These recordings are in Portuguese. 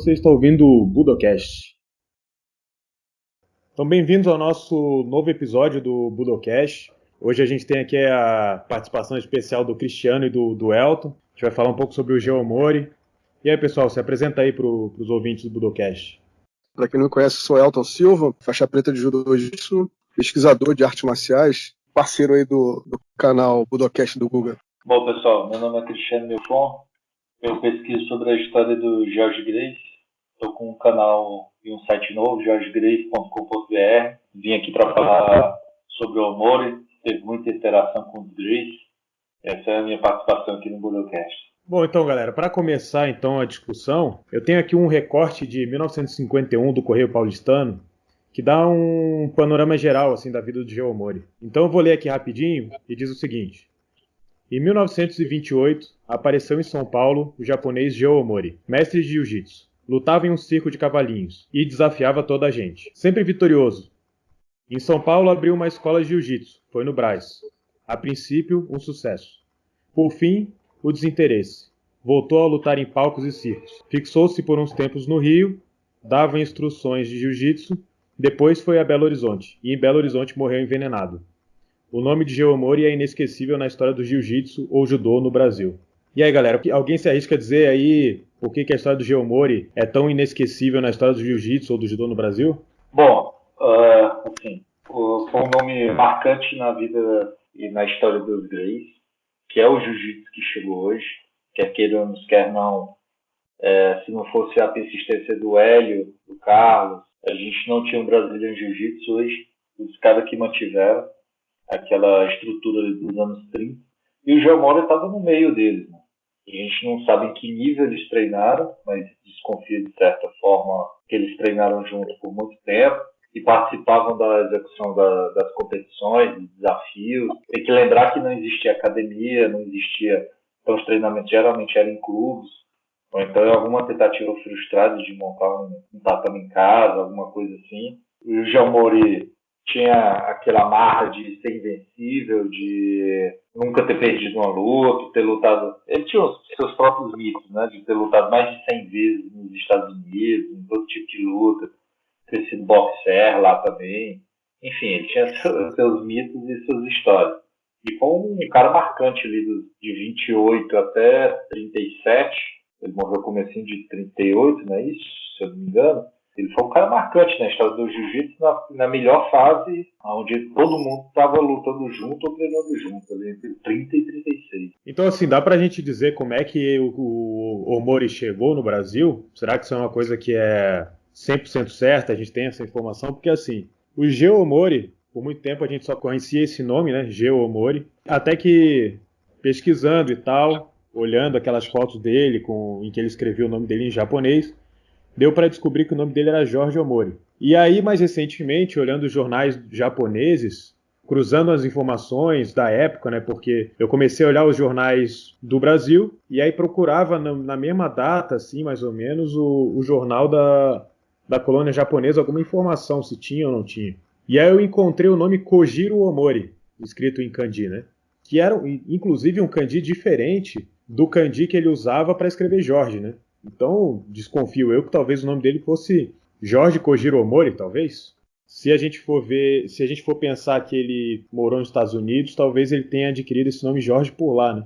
você está ouvindo o Budocast. Então, bem-vindos ao nosso novo episódio do Budocast. Hoje a gente tem aqui a participação especial do Cristiano e do Elton. A gente vai falar um pouco sobre o Geomori. E aí, pessoal, se apresenta aí para os ouvintes do Budocast. Para quem não me conhece, sou Elton Silva, faixa preta de Judô Jiu-Jitsu, pesquisador de artes marciais, parceiro aí do canal Budocast do Google. Bom, pessoal, meu nome é Cristiano Milfon, eu pesquiso sobre a história do George Grace, estou com um canal e um site novo, georgegrace.com.br, vim aqui para falar sobre o Omori, teve muita interação com o Grace, essa é a minha participação aqui no Budocast. Bom, então, galera, para começar então a discussão, eu tenho aqui um recorte de 1951 do Correio Paulistano, que dá um panorama geral assim da vida do Geomori. Então eu vou ler aqui rapidinho e diz o seguinte: em 1928, apareceu em São Paulo o japonês Geomori, mestre de jiu-jitsu. Lutava em um circo de cavalinhos e desafiava toda a gente, sempre vitorioso. Em São Paulo abriu uma escola de jiu-jitsu, foi no Brás. A princípio, um sucesso. Por fim, o desinteresse. Voltou a lutar em palcos e circos. Fixou-se por uns tempos no Rio, dava instruções de jiu-jitsu, depois foi a Belo Horizonte, e em Belo Horizonte morreu envenenado. O nome de Geomori é inesquecível na história do jiu-jitsu ou judô no Brasil. E aí, galera, alguém se arrisca a dizer aí por que a história do Geomori é tão inesquecível na história do jiu-jitsu ou do judô no Brasil? Bom, assim, foi um nome marcante na vida e na história dos Grace, que é o jiu-jitsu que chegou hoje, quer queiramos, quer não. Se não fosse a persistência do Hélio, do Carlos, a gente não tinha um Brazilian Jiu-Jitsu hoje, os caras que mantiveram aquela estrutura dos anos 30, e o Geomori estava no meio deles, né? E a gente não sabe em que nível eles treinaram, mas desconfia de certa forma que eles treinaram junto por muito tempo e participavam da execução das competições, dos desafios. Tem que lembrar que não existia academia, não existia, então os treinamentos geralmente eram em clubes, ou então alguma tentativa frustrada de montar um tatame em casa, alguma coisa assim. E o Geomori tinha aquela marra de ser invencível, de nunca ter perdido uma luta, ter lutado. Ele tinha os seus próprios mitos, né? De ter lutado mais de 100 vezes nos Estados Unidos, em todo tipo de luta, ter sido boxer lá também. Enfim, ele tinha seus mitos e suas histórias. E foi um cara marcante ali de 28 até 37. Ele morreu comecinho de 38, não é isso? Se eu não me engano. Ele foi um cara marcante na história do jiu-jitsu, na melhor fase, onde todo mundo estava lutando junto ou treinando junto, ali entre 30 e 36. Então, assim, dá pra gente dizer como é que o Omori chegou no Brasil? Será que isso é uma coisa que é 100% certa? A gente tem essa informação? Porque, assim, o Geomori, por muito tempo a gente só conhecia esse nome, né? Geomori. Até que, pesquisando e tal, olhando aquelas fotos dele em que ele escreveu o nome dele em japonês, deu para descobrir que o nome dele era Jorge Omori. E aí, mais recentemente, olhando os jornais japoneses, cruzando as informações da época, né, porque eu comecei a olhar os jornais do Brasil e aí procurava na mesma data, assim, mais ou menos, o jornal da colônia japonesa, alguma informação, se tinha ou não tinha. E aí eu encontrei o nome Kojiro Omori, escrito em kanji, né, que era, inclusive, um kanji diferente do kanji que ele usava para escrever Jorge, né. Então, desconfio eu que talvez o nome dele fosse Jorge Kojiro Omori, talvez. Se a gente for pensar que ele morou nos Estados Unidos, talvez ele tenha adquirido esse nome Jorge por lá, né?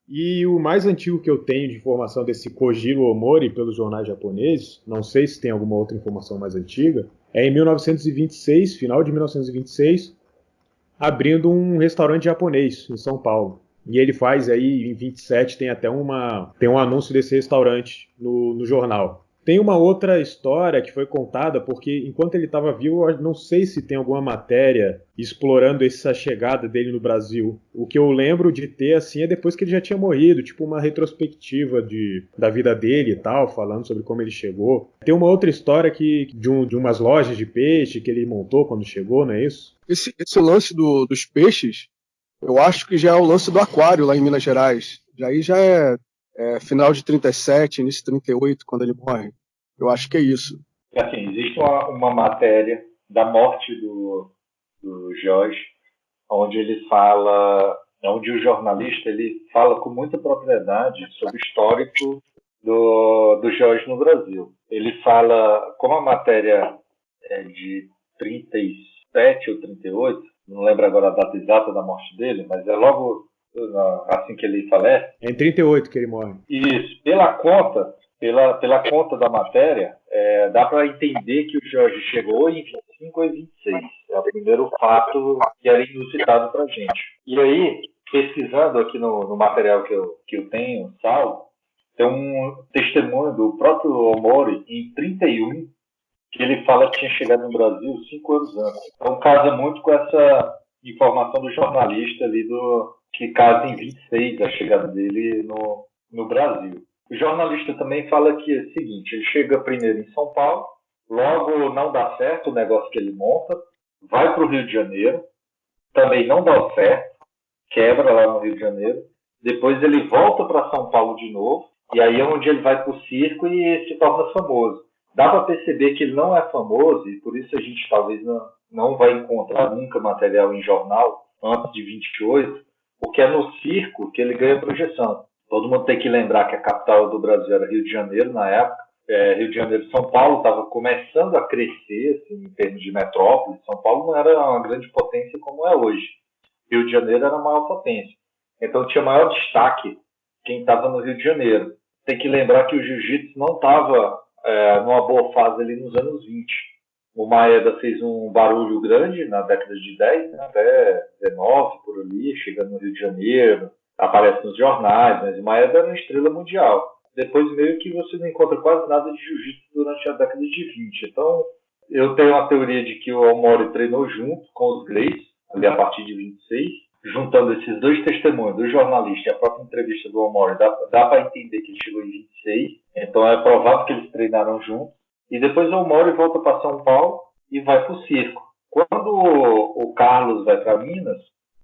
E o mais antigo que eu tenho de informação desse Kojiro Omori pelos jornais japoneses, não sei se tem alguma outra informação mais antiga, é em 1926, final de 1926, abrindo um restaurante japonês em São Paulo. E ele faz aí, em 27, tem até tem um anúncio desse restaurante no jornal. Tem uma outra história que foi contada, porque enquanto ele estava vivo, eu não sei se tem alguma matéria explorando essa chegada dele no Brasil. O que eu lembro de ter, assim, é depois que ele já tinha morrido, tipo uma retrospectiva da vida dele e tal, falando sobre como ele chegou. Tem uma outra história de umas lojas de peixe que ele montou quando chegou, não é isso? Esse lance dos peixes, eu acho que já é o lance do aquário lá em Minas Gerais. Aí já é final de 37, início de 38, quando ele morre. Eu acho que é isso. Assim, existe uma matéria da morte do Jorge, onde ele fala, onde o jornalista ele fala com muita propriedade sobre o histórico do George no Brasil. Ele fala, como a matéria é de 37 ou 38, não lembro agora a data exata da morte dele, mas é logo assim que ele falece. É em 38 que ele morre. Isso. Pela conta da matéria, dá para entender que o George chegou em 25 ou 26. É o primeiro fato que era inusitado para a gente. E aí, pesquisando aqui no material que eu tenho, salvo, tem um testemunho do próprio Omori em 31, que ele fala que tinha chegado no Brasil 5 anos antes. Então casa muito com essa informação do jornalista ali que casa em 26 a chegada dele no Brasil. O jornalista também fala que é o seguinte, ele chega primeiro em São Paulo, logo não dá certo o negócio que ele monta, vai para o Rio de Janeiro, também não dá certo, quebra lá no Rio de Janeiro, depois ele volta para São Paulo de novo, e aí é onde ele vai para o circo e se torna famoso. Dá para perceber que ele não é famoso, e por isso a gente talvez não vai encontrar nunca material em jornal antes de 28, porque é no circo que ele ganha projeção. Todo mundo tem que lembrar que a capital do Brasil era Rio de Janeiro na época. Rio de Janeiro e São Paulo estava começando a crescer assim, em termos de metrópole. São Paulo não era uma grande potência como é hoje. Rio de Janeiro era a maior potência. Então tinha maior destaque quem estava no Rio de Janeiro. Tem que lembrar que o jiu-jitsu não estava numa boa fase ali nos anos 20. O Maeda fez um barulho grande na década de 10, né, até 19 por ali, chegando no Rio de Janeiro, aparece nos jornais, mas o Maeda era uma estrela mundial. Depois meio que você não encontra quase nada de jiu-jitsu durante a década de 20. Então, eu tenho uma teoria de que o Omori treinou junto com os Gracie, ali a partir de 26, juntando esses dois testemunhos, do jornalista e a própria entrevista do Omori, dá para entender que ele chegou em 26, então é provável que eles treinaram juntos. E depois o Omori volta para São Paulo e vai para o circo. Quando o Carlos vai para Minas,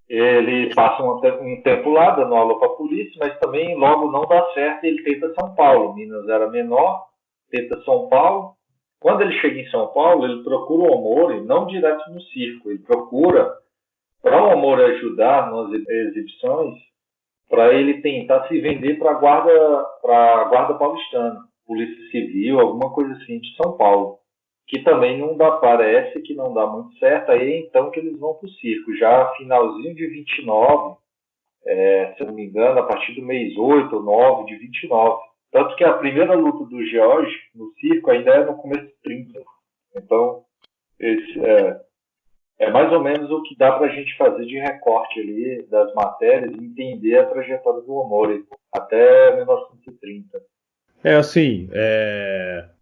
ele passa um tempo lá, dando aula para a polícia, mas também logo não dá certo e ele tenta São Paulo. Minas era menor, tenta São Paulo. Quando ele chega em São Paulo, ele procura o Omori, não direto no circo, ele procura para o Omori ajudar nas exibições, para ele tentar se vender para a guarda paulistana, Polícia Civil, alguma coisa assim de São Paulo, que também parece que não dá muito certo, aí é então que eles vão para o circo, já finalzinho de 29, se eu não me engano, a partir do mês 8 ou 9 de 29. Tanto que a primeira luta do George no circo ainda é no começo de 30. Então, esse é mais ou menos o que dá para a gente fazer de recorte ali das matérias e entender a trajetória do Omori até 1930.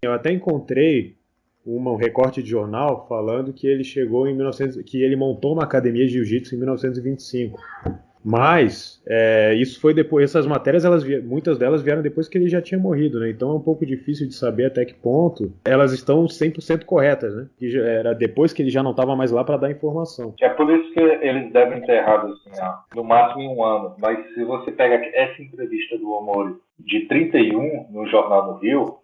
Eu até encontrei um recorte de jornal falando que ele chegou que ele montou uma academia de jiu-jitsu em 1925. Mas isso foi depois. Essas matérias, muitas delas vieram depois que ele já tinha morrido, né? Então é um pouco difícil de saber até que ponto elas estão 100% corretas, né? Que era depois que ele já não estava mais lá para dar informação. É por isso que eles devem ter errado assim, no máximo em um ano. Mas se você pega essa entrevista do Omori de 31 no Jornal do Rio,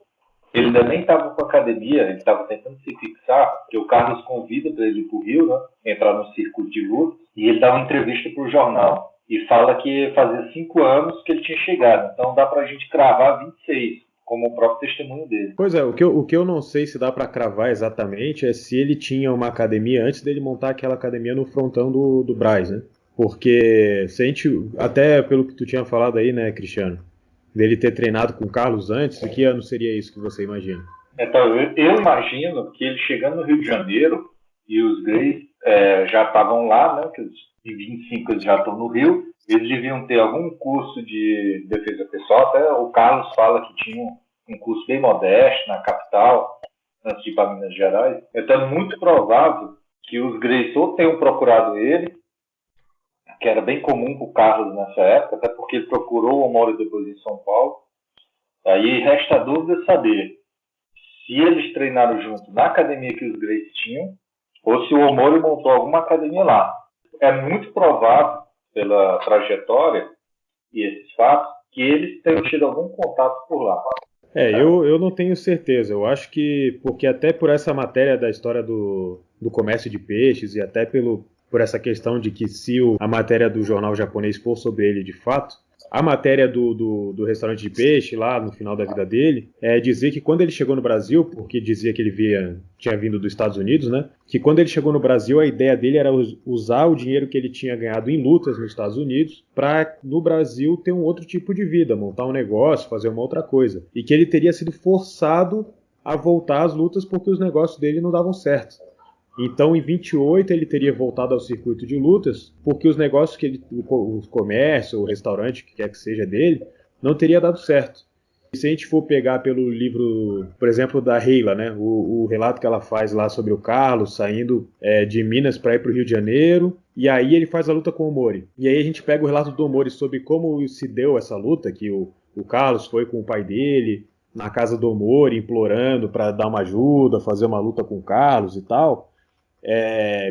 ele ainda nem estava com a academia, ele estava tentando se fixar, porque o Carlos convida para ele ir para o Rio, né? Entrar no circuito de luta, e ele dá uma entrevista para o jornal. E fala que fazia 5 anos que ele tinha chegado. Então dá pra gente cravar 26, como o próprio testemunho dele. Pois é, o que eu não sei se dá pra cravar exatamente é se ele tinha uma academia antes dele montar aquela academia no frontão do Brás, né? Porque se a gente, até pelo que tu tinha falado aí, né, Cristiano, dele ter treinado com o Carlos antes, que ano seria isso que você imagina? Então, eu imagino que ele chegando no Rio de Janeiro e os Gracie já estavam lá, né, que em 25 eles já estão no Rio, eles deviam ter algum curso de defesa pessoal, até o Carlos fala que tinha um curso bem modesto na capital, antes de ir para Minas Gerais. Então é muito provável que os Gracie ou tenham procurado ele, que era bem comum para o Carlos nessa época, até porque ele procurou o Omori depois em São Paulo. Aí resta a dúvida saber se eles treinaram junto na academia que os Gracie tinham, ou se o Omori montou alguma academia lá. É muito provável, pela trajetória e esses fatos, que eles tenham tido algum contato por lá. Eu não tenho certeza. Eu acho que, porque até por essa matéria da história do comércio de peixes e até por essa questão de que se a matéria do jornal japonês for sobre ele de fato, A matéria do restaurante de peixe, lá no final da vida dele, dizia que quando ele chegou no Brasil, porque dizia que ele tinha vindo dos Estados Unidos, né? Que quando ele chegou no Brasil, a ideia dele era usar o dinheiro que ele tinha ganhado em lutas nos Estados Unidos para, no Brasil, ter um outro tipo de vida, montar um negócio, fazer uma outra coisa. E que ele teria sido forçado a voltar às lutas porque os negócios dele não davam certo. Então, em 28, ele teria voltado ao circuito de lutas, porque os negócios o comércio, o restaurante, o que quer que seja dele, não teria dado certo. E se a gente for pegar pelo livro, por exemplo, da Reila, né, o relato que ela faz lá sobre o Carlos saindo de Minas para ir para o Rio de Janeiro, e aí ele faz a luta com o Mori. E aí a gente pega o relato do Mori sobre como se deu essa luta, que o Carlos foi com o pai dele na casa do Mori, implorando para dar uma ajuda, fazer uma luta com o Carlos e tal.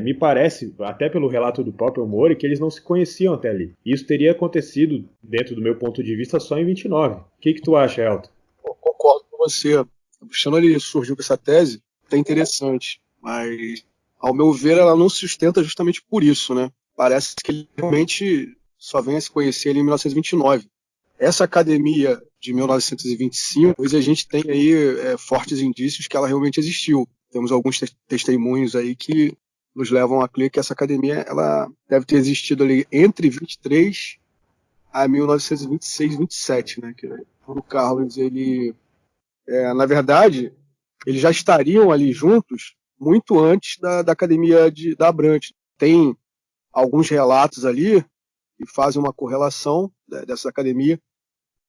Me parece, até pelo relato do próprio Mori, que eles não se conheciam até ali. Isso teria acontecido, dentro do meu ponto de vista, só em 29. O que tu acha, Elton? Eu concordo com você. O Cristiano ele surgiu com essa tese, é interessante, mas, ao meu ver, ela não se sustenta justamente por isso, né? Parece que ele realmente só vem a se conhecer ali em 1929. Essa academia de 1925, pois a gente tem aí fortes indícios que ela realmente existiu. Temos alguns testemunhos aí que nos levam a crer que essa academia ela deve ter existido ali entre 23 a 1926, 27, né? Que o Carlos, ele, na verdade, eles já estariam ali juntos muito antes da academia da Abrantes. Tem alguns relatos ali que fazem uma correlação dessa academia.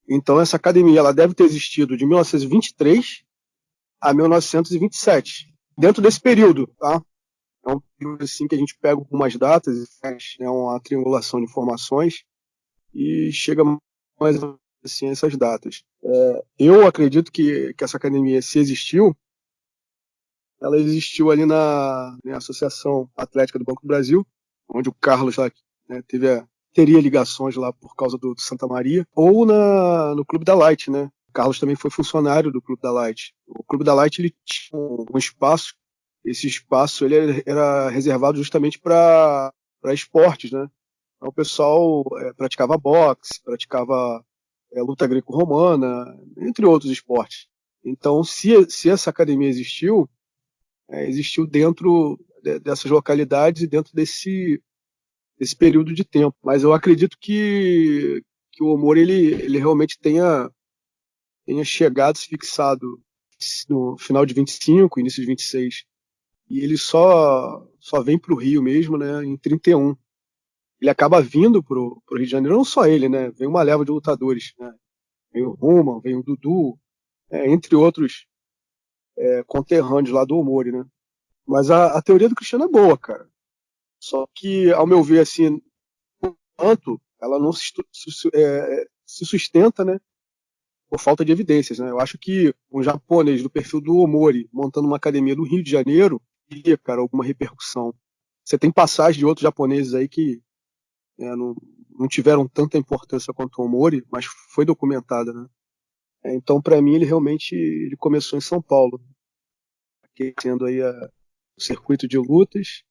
Então, essa academia ela deve ter existido de 1923 a 1927. Dentro desse período, tá? É um período assim que a gente pega algumas datas e faz uma triangulação de informações e chega mais assim a essas datas. Eu acredito que essa academia, se existiu, ela existiu ali na Associação Atlética do Banco do Brasil, onde o Carlos lá, né, teria ligações lá por causa do Santa Maria, ou no Clube da Light, né? O Carlos também foi funcionário do Clube da Light. O Clube da Light ele tinha um espaço. Esse espaço ele era reservado justamente para esportes, né? Então, o pessoal praticava boxe, praticava luta greco-romana, entre outros esportes. Então, se essa academia existiu, existiu dentro dessas localidades e dentro desse período de tempo. Mas eu acredito que o Omori ele realmente tenha chegado, se fixado no final de 25, início de 26. E ele só vem para o Rio mesmo, né, em 31. Ele acaba vindo para o Rio de Janeiro, não só ele, né, vem uma leva de lutadores, né, vem o Roman, vem o Dudu, entre outros conterrâneos lá do Omori, né. Mas a teoria do Cristiano é boa, cara. Só que, ao meu ver, assim, tanto ela não se sustenta, né, por falta de evidências, né. Eu acho que um japonês do perfil do Omori montando uma academia no Rio de Janeiro teria, cara, alguma repercussão. Você tem passagens de outros japoneses aí que não tiveram tanta importância quanto o Omori, mas foi documentada, né. Então, para mim, ele começou em São Paulo, aquecendo aí o circuito de lutas,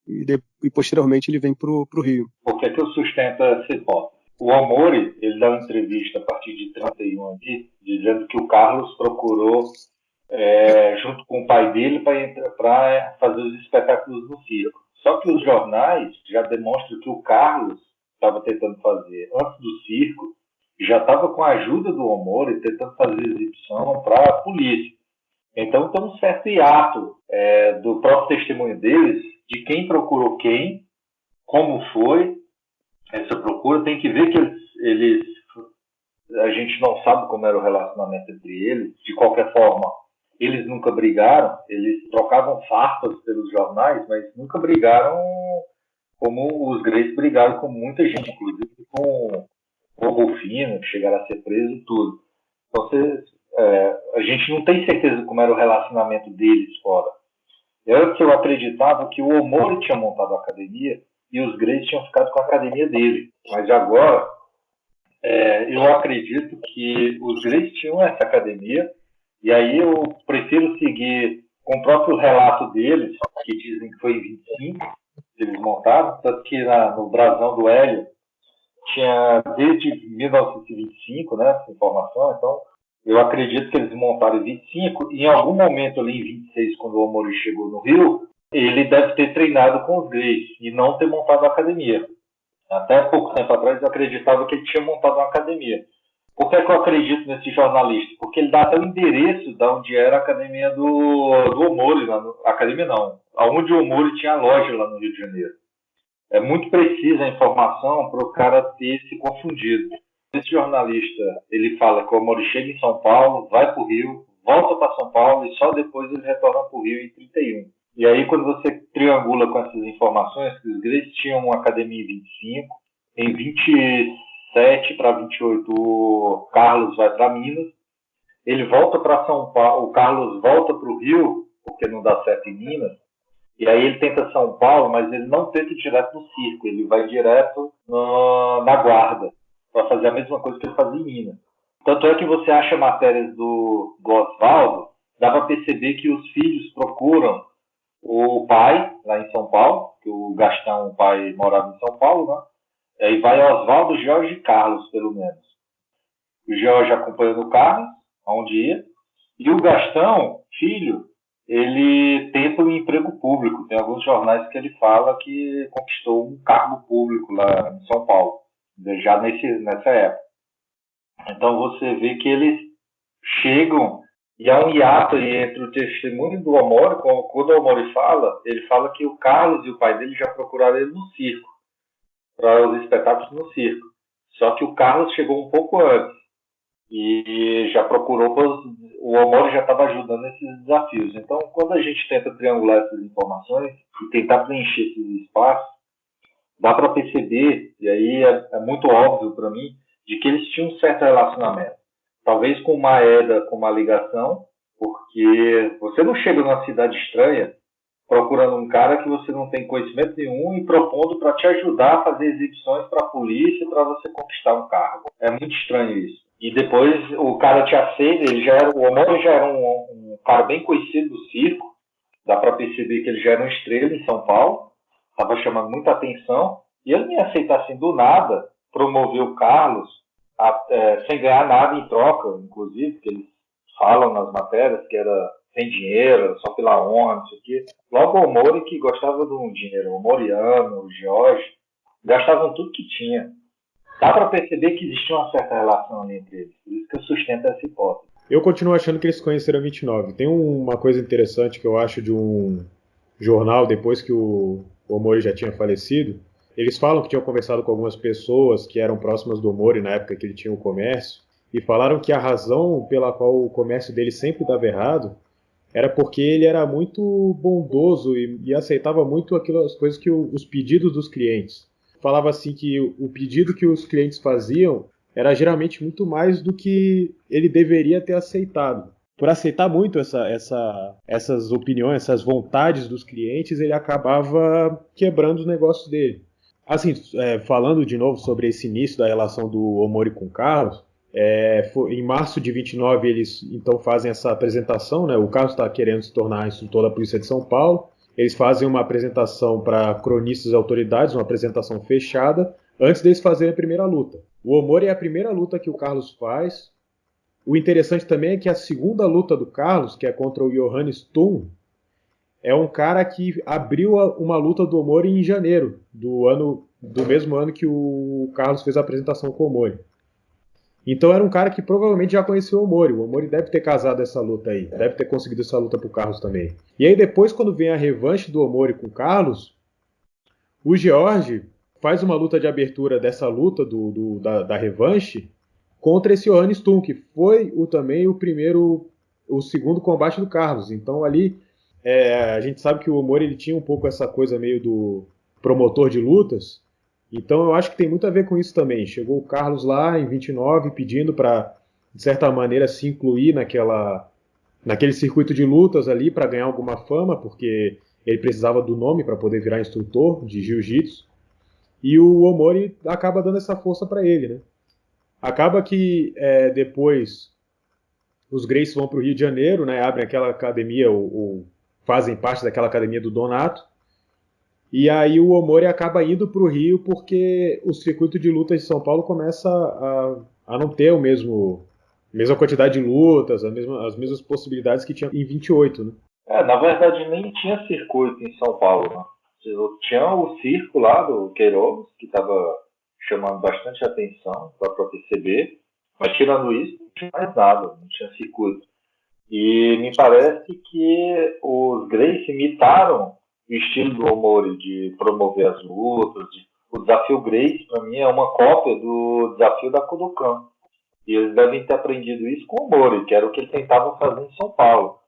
e posteriormente ele vem para o Rio. Por que eu sustento essa hipótese? O Omori, ele dá uma entrevista a partir de 31 aqui, dizendo que o Carlos procurou, junto com o pai dele, para fazer os espetáculos no circo. Só que os jornais já demonstram que o Carlos estava tentando fazer antes do circo, já estava com a ajuda do Omori tentando fazer exibição para a polícia. Então tem um certo hiato do próprio testemunho deles, de quem procurou quem, como foi essa procura. Tem que ver que a gente não sabe como era o relacionamento entre eles. De qualquer forma, eles nunca brigaram, eles trocavam farpas pelos jornais, mas nunca brigaram como os Gracie brigaram com muita gente, inclusive com o Rufino, que chegaram a ser preso e tudo. Então, a gente não tem certeza como era o relacionamento deles fora. Eu acreditava que o Omori tinha montado a academia e os Gracie tinham ficado com a academia dele. Mas agora, eu acredito que os Gracie tinham essa academia, e aí eu prefiro seguir com o próprio relato deles, que dizem que foi em 25 que eles montaram, tanto que no brasão do Hélio tinha desde 1925, né, essa informação, então eu acredito que eles montaram em 25, e em algum momento ali em 26, quando o Omori chegou no Rio, ele deve ter treinado com os Greys e não ter montado a academia. Até pouco tempo atrás eu acreditava que ele tinha montado uma academia. Por que eu acredito nesse jornalista? Porque ele dá até o endereço de onde era a academia do Omori, lá no, academia não, aonde o Omori tinha a loja lá no Rio de Janeiro. É muito precisa a informação para o cara ter se confundido. Esse jornalista, ele fala que o Omori chega em São Paulo, vai para o Rio, volta para São Paulo e só depois ele retorna para o Rio em 31. E aí, quando você triangula com essas informações, que os Greys tinham uma academia em 25, em 27 para 28 o Carlos vai para Minas, ele volta para São Paulo, o Carlos volta para o Rio, porque não dá certo em Minas, e aí ele tenta São Paulo, mas ele não tenta direto no circo, ele vai direto na guarda, para fazer a mesma coisa que ele fazia em Minas. Tanto é que você acha matérias do Oswaldo, dá para perceber que os filhos procuram o pai, lá em São Paulo, que o Gastão, o pai, morava em São Paulo, né? E aí vai Oswaldo, Jorge e Carlos, pelo menos. O Jorge acompanhando o Carlos, aonde ia, e o Gastão, filho, ele tenta um emprego público. Tem alguns jornais que ele fala que conquistou um cargo público lá em São Paulo, já nessa época. Então você vê que eles chegam e há um hiato aí entre o testemunho do Omori, quando o Omori fala, ele fala que o Carlos e o pai dele já procuraram ele no circo, para os espetáculos no circo. Só que o Carlos chegou um pouco antes e já procurou, o Omori já estava ajudando nesses desafios. Então, quando a gente tenta triangular essas informações e tentar preencher esses espaços, dá para perceber, e aí é muito óbvio para mim, de que eles tinham um certo relacionamento. Talvez com uma Maeda, com uma ligação, porque você não chega numa cidade estranha procurando um cara que você não tem conhecimento nenhum e propondo para te ajudar a fazer exibições para a polícia para você conquistar um cargo. É muito estranho isso. E depois o cara te aceita, o Omori já era um cara bem conhecido do circo, dá para perceber que ele já era uma estrela em São Paulo, estava chamando muita atenção, e ele me aceita assim do nada, promover o Carlos, sem ganhar nada em troca, inclusive, que eles falam nas matérias que era sem dinheiro, só pela honra, não sei o quê. Logo o Omori, que gostava de um dinheiro, o Moriano, o Jorge, gastavam tudo que tinha. Dá para perceber que existia uma certa relação ali entre eles, por isso que eu sustento essa hipótese. Eu continuo achando que eles se conheceram em 29. Tem uma coisa interessante que eu acho de um jornal, depois que o Omori já tinha falecido. Eles falam que tinham conversado com algumas pessoas que eram próximas do Omori na época que ele tinha o comércio, e falaram que a razão pela qual o comércio dele sempre dava errado era porque ele era muito bondoso e aceitava muito aquelas coisas que os pedidos dos clientes. Falava assim que o pedido que os clientes faziam era geralmente muito mais do que ele deveria ter aceitado. Por aceitar muito essas opiniões, essas vontades dos clientes, ele acabava quebrando os negócios dele. Assim, falando de novo sobre esse início da relação do Omori com o Carlos, em março de 29 eles então fazem essa apresentação, né? O Carlos está querendo se tornar instrutor da Polícia de São Paulo. Eles fazem uma apresentação para cronistas e autoridades, uma apresentação fechada, antes deles fazerem a primeira luta. O Omori é a primeira luta que o Carlos faz. O interessante também é que a segunda luta do Carlos, que é contra o Johannes Thun, é um cara que abriu uma luta do Omori em janeiro, do mesmo ano que o Carlos fez a apresentação com o Omori. Então era um cara que provavelmente já conheceu o Omori. O Omori deve ter casado essa luta aí, deve ter conseguido essa luta pro Carlos também. E aí depois, quando vem a revanche do Omori com o Carlos, o George faz uma luta de abertura dessa luta da revanche contra esse Johannes Thun, que foi também o segundo combate do Carlos. Então ali a gente sabe que o Omori ele tinha um pouco essa coisa meio do promotor de lutas. Então eu acho que tem muito a ver com isso também. Chegou o Carlos lá em 29 pedindo para, de certa maneira, se incluir naquele circuito de lutas ali para ganhar alguma fama, porque ele precisava do nome para poder virar instrutor de jiu-jitsu. E o Omori acaba dando essa força para ele, né? Acaba que depois os Gracie vão para o Rio de Janeiro, né? Abrem aquela academia, ou fazem parte daquela academia do Donato. E aí o Omori acaba indo para o Rio porque o circuito de lutas de São Paulo começa a não ter a mesma quantidade de lutas, as mesmas possibilidades que tinha em 28, né? Na verdade nem tinha circuito em São Paulo, né? Tinha o circo lá do Queiroz, que estava chamando bastante atenção para a PCB, mas tirando isso, não tinha mais nada, não tinha circuito. E me parece que os Gracie imitaram o estilo do Omori de promover as lutas. O desafio Gracie, para mim, é uma cópia do desafio da Kodokan. E eles devem ter aprendido isso com o Omori, que era o que eles tentavam fazer em São Paulo.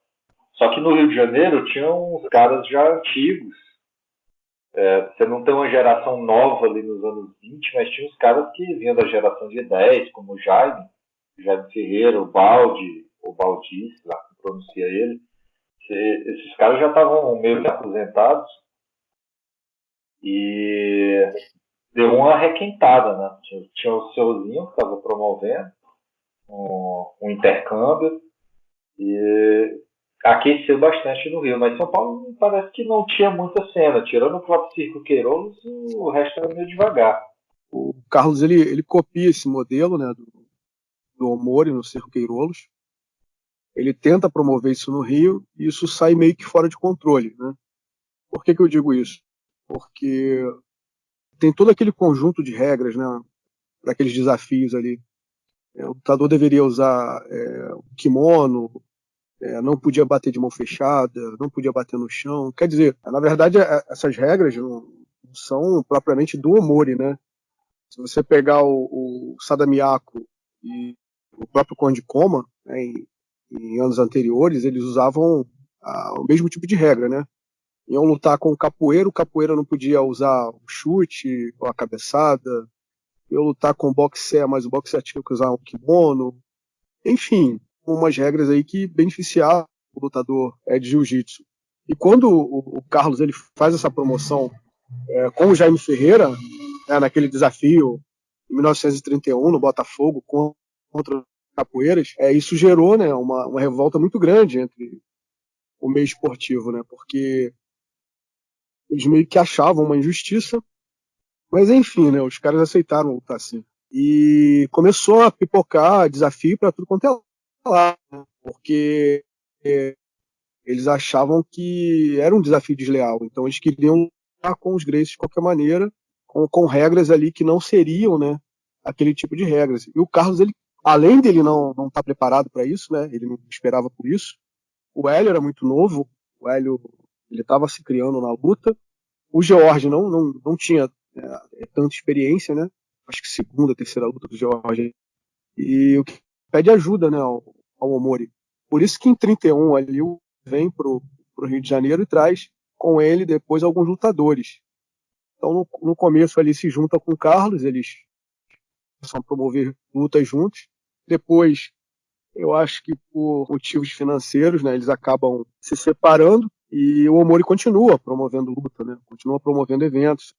Só que no Rio de Janeiro tinham uns caras já antigos. Você não tem uma geração nova ali nos anos 20, mas tinha uns caras que vinham da geração de 10, como o Jaime Ferreira, o Baldi, ou Baldice, lá que pronuncia ele. Esses caras já estavam meio que aposentados e deu uma requentada, né? Tinha o Seuzinho que estava promovendo um intercâmbio e aqueceu bastante no Rio, mas São Paulo parece que não tinha muita cena, tirando o próprio Circo Queiroz, o resto era meio devagar. O Carlos ele copia esse modelo, né, do Omori no Circo Queiroz. Ele tenta promover isso no Rio e isso sai meio que fora de controle, né? Por que eu digo isso? Porque tem todo aquele conjunto de regras, né, para aqueles desafios ali. O lutador deveria usar o kimono, não podia bater de mão fechada, não podia bater no chão. Quer dizer, na verdade, essas regras não são propriamente do Omori, né? Se você pegar o Sadamiyako e o próprio Conde Koma, né, em anos anteriores, eles usavam o mesmo tipo de regra, né? Iam lutar com o capoeira não podia usar o chute ou a cabeçada. Iam lutar com o boxer, mas o boxer tinha que usar um kimono. Enfim, umas regras aí que beneficiavam o lutador de jiu-jitsu. E quando o Carlos ele faz essa promoção com o Jaime Ferreira, naquele desafio em 1931 no Botafogo contra os capoeiras, isso gerou, né, uma revolta muito grande entre o meio esportivo, né, porque eles meio que achavam uma injustiça, mas enfim, né, os caras aceitaram lutar assim. E começou a pipocar desafio para tudo quanto é lá, né, porque eles achavam que era um desafio desleal, então eles queriam lutar com os Gracies de qualquer maneira, com regras ali que não seriam, né, aquele tipo de regras. E o Carlos, ele, além dele não estar preparado para isso, né, ele não esperava por isso. O Hélio era muito novo, o Hélio ele estava se criando na luta. O George não tinha tanta experiência, né? Acho que segunda, terceira luta do George. E o que pede ajuda, né, ao Omori. Por isso que em 31 ali vem pro Rio de Janeiro e traz com ele depois alguns lutadores. Então no começo ali se junta com o Carlos, eles começam a promover lutas juntos. Depois, eu acho que por motivos financeiros, né, eles acabam se separando e o Omori continua promovendo luta, né, continua promovendo eventos.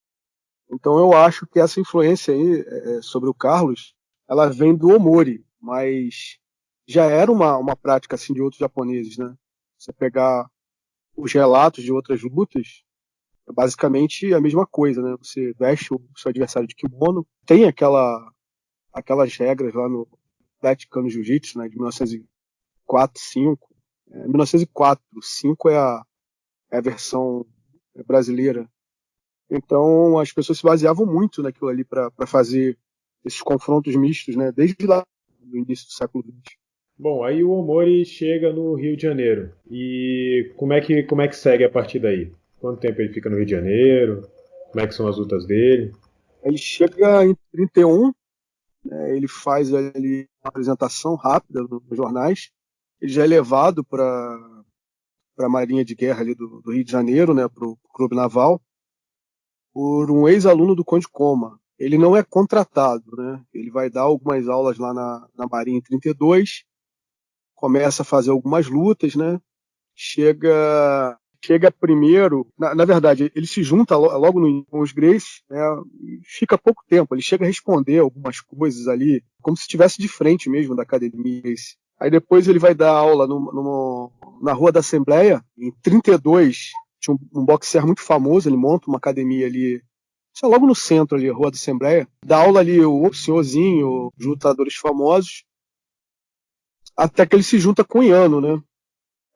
Então eu acho que essa influência aí sobre o Carlos, ela vem do Omori, mas já era uma prática assim de outros japoneses, né? Você pegar os relatos de outras lutas, é basicamente a mesma coisa, né? Você veste o seu adversário de kimono, tem aquelas regras lá no Atlético Jiu-Jitsu, né, de 1904, 5. 1904, 5 é a versão brasileira. Então as pessoas se baseavam muito naquilo ali para fazer esses confrontos mistos, né, desde lá no início do século XX. Bom, aí o Omori chega no Rio de Janeiro. E como é que segue a partir daí? Quanto tempo ele fica no Rio de Janeiro? Como é que são as lutas dele? Ele chega em 31, né, ele faz ali uma apresentação rápida nos jornais. Ele já é levado para a Marinha de Guerra ali do Rio de Janeiro, né, para o Clube Naval, por um ex-aluno do Conde Koma. Ele não é contratado, né? Ele vai dar algumas aulas lá na Marinha em 32, começa a fazer algumas lutas, né? Chega primeiro, na verdade, ele se junta logo com os Gracies, né, e fica pouco tempo, ele chega a responder algumas coisas ali, como se estivesse de frente mesmo da academia. Aí depois ele vai dar aula na Rua da Assembleia, em 32, tinha um boxer muito famoso, ele monta uma academia ali, logo no centro ali, Rua da Assembleia, dá aula ali o senhorzinho, os lutadores famosos, até que ele se junta com o Iano, né?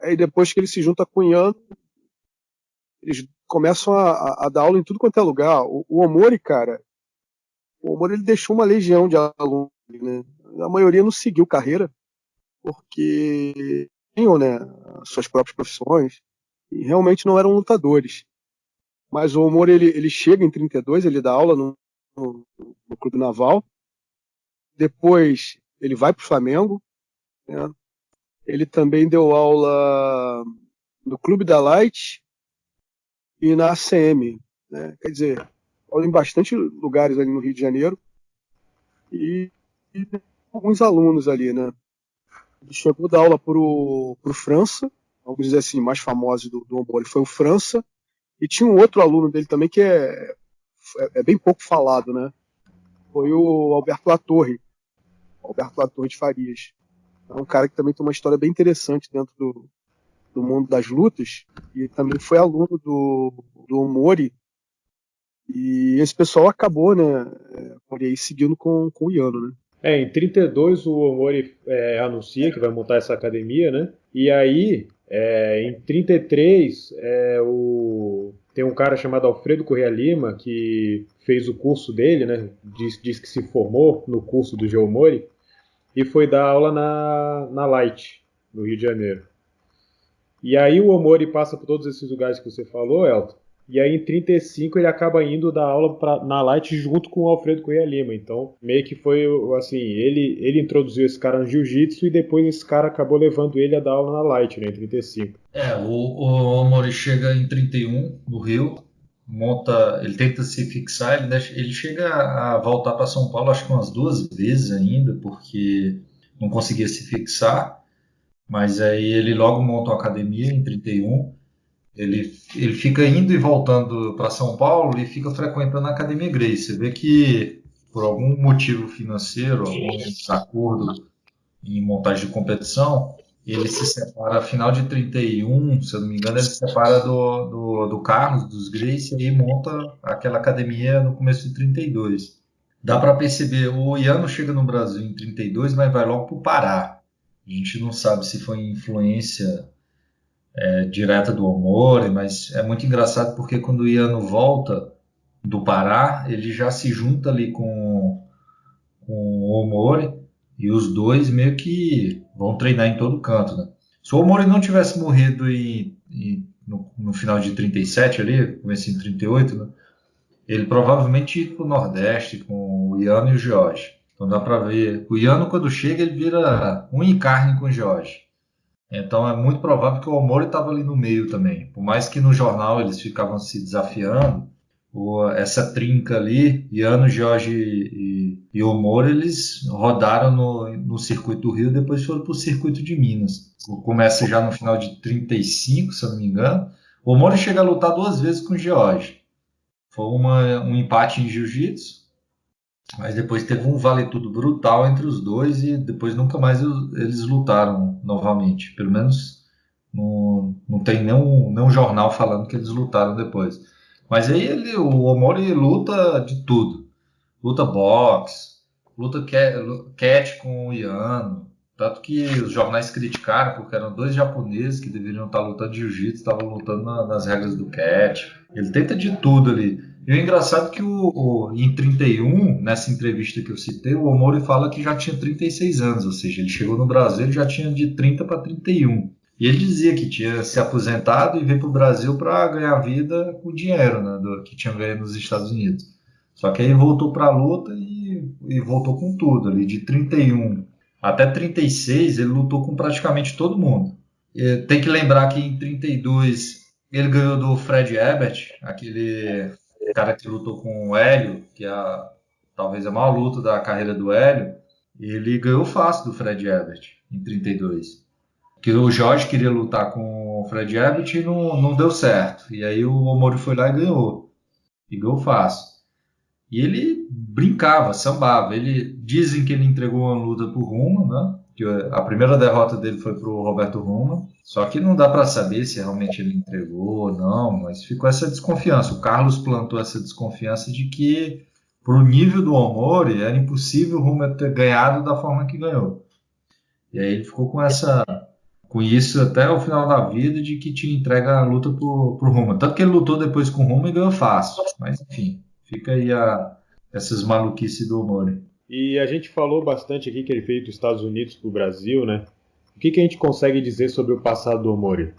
Aí depois que ele se junta com o Iano, eles começam a dar aula em tudo quanto é lugar. O Omori, cara, ele deixou uma legião de alunos, né? A maioria não seguiu carreira, porque tinham, né, suas próprias profissões, e realmente não eram lutadores. Mas o Omori, ele chega em 32, ele dá aula no Clube Naval, depois ele vai para o Flamengo, né? Ele também deu aula no Clube da Light e na ACM, né? Quer dizer, aula em bastante lugares ali no Rio de Janeiro e alguns alunos ali, né? Ele chegou a dar aula pro França, vamos dizer assim, mais famoso do Omori foi o França, e tinha um outro aluno dele também que é bem pouco falado, né? Foi o Alberto Latorre de Farias. É um cara que também tem uma história bem interessante dentro do mundo das lutas, e também foi aluno do Omori, e esse pessoal acabou, né, por aí seguindo com o Iano, né? Em 32 o Omori anuncia que vai montar essa academia, né? E aí, em 33, tem um cara chamado Alfredo Correa Lima que fez o curso dele, né? Diz que se formou no curso do Omori e foi dar aula na Light, no Rio de Janeiro. E aí o Omori passa por todos esses lugares que você falou, Elton. E aí em 35 ele acaba indo dar aula na Light junto com o Alfredo Correa Lima. Então meio que foi assim, ele introduziu esse cara no Jiu-Jitsu e depois esse cara acabou levando ele a dar aula na Light, né, em 35. O Omori chega em 31 no Rio, ele tenta se fixar, ele chega a voltar para São Paulo acho que umas 2 vezes ainda, porque não conseguia se fixar, mas aí ele logo monta uma academia em 31. Ele fica indo e voltando para São Paulo e fica frequentando a Academia Gracie. Você vê que, por algum motivo financeiro, algum desacordo em montagem de competição, ele se separa, final de 31, se eu não me engano, ele se separa do Carlos, dos Gracie, e monta aquela academia no começo de 32. Dá para perceber, o Iano chega no Brasil em 32, mas vai logo para o Pará. A gente não sabe se foi influência direta do Omori, mas é muito engraçado porque quando o Iano volta do Pará, ele já se junta ali com o Omori e os dois meio que vão treinar em todo canto, né? Se o Omori não tivesse morrido no final de 37 ali, começo em 38, né, ele provavelmente ia para o Nordeste com o Iano e o Jorge. Então dá para ver, o Iano quando chega ele vira unha e carne com o Jorge. Então é muito provável que o Omori estava ali no meio também. Por mais que no jornal eles ficavam se desafiando, essa trinca ali, Iano, Jorge e Omori, eles rodaram no circuito do Rio, depois foram para o circuito de Minas. Começa já no final de 35, se eu não me engano. O Omori chega a lutar 2 vezes com o Jorge. Foi um empate em jiu-jitsu, mas depois teve um vale-tudo brutal entre os dois e depois nunca mais eles lutaram novamente. Pelo menos não tem nenhum jornal falando que eles lutaram depois. Mas aí o Omori luta de tudo. Luta boxe, luta catch com o Iano. Tanto que os jornais criticaram porque eram 2 japoneses que deveriam estar lutando jiu-jitsu, estavam lutando nas regras do catch. Ele tenta de tudo ali. E o engraçado é que em 31, nessa entrevista que eu citei, o Omori fala que já tinha 36 anos, ou seja, ele chegou no Brasil e já tinha de 30 para 31. E ele dizia que tinha se aposentado e veio para o Brasil para ganhar vida com o dinheiro, né, que tinha ganho nos Estados Unidos. Só que aí voltou para a luta e voltou com tudo. Ali, de 31 até 36, ele lutou com praticamente todo mundo. E tem que lembrar que em 32 ele ganhou do Fred Ebert, aquele cara que lutou com o Hélio, que é talvez a maior luta da carreira do Hélio. Ele ganhou fácil do Fred Ebert em 32. Porque o Jorge queria lutar com o Fred Ebert e não deu certo. E aí o Omori foi lá e ganhou. E ganhou fácil. E ele brincava, sambava. Dizem que ele entregou uma luta pro Ruma, né? que a primeira derrota dele foi para o Roberto Ruma, só que não dá para saber se realmente ele entregou ou não, mas ficou essa desconfiança. O Carlos plantou essa desconfiança de que, para o nível do Omori, era impossível o Ruma ter ganhado da forma que ganhou. E aí ele ficou com isso até o final da vida, de que tinha entregue a luta pro Ruma. Tanto que ele lutou depois com o Ruma e ganhou fácil. Mas enfim, fica aí essas maluquices do Omori. E a gente falou bastante aqui que ele veio dos Estados Unidos para o Brasil, né? O que a gente consegue dizer sobre o passado do Omori?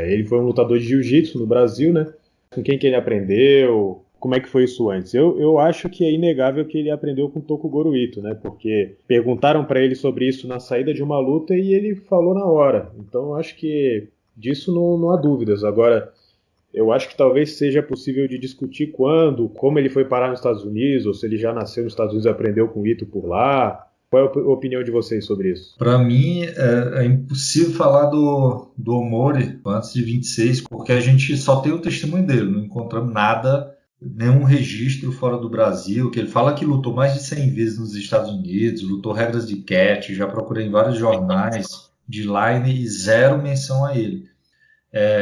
Ele foi um lutador de jiu-jitsu no Brasil, né? Com quem que ele aprendeu? Como é que foi isso antes? Eu acho que é inegável que ele aprendeu com Tokugoro Ito, né? Porque perguntaram para ele sobre isso na saída de uma luta e ele falou na hora. Então eu acho que disso não há dúvidas. Agora, eu acho que talvez seja possível de discutir como ele foi parar nos Estados Unidos, ou se ele já nasceu nos Estados Unidos e aprendeu com o Ito por lá. Qual é a opinião de vocês sobre isso? Para mim, é impossível falar do Omori antes de 26, porque a gente só tem o testemunho dele, não encontramos nada, nenhum registro fora do Brasil, que ele fala que lutou mais de 100 vezes nos Estados Unidos, lutou regras de catch, já procurei em vários jornais de line e zero menção a ele.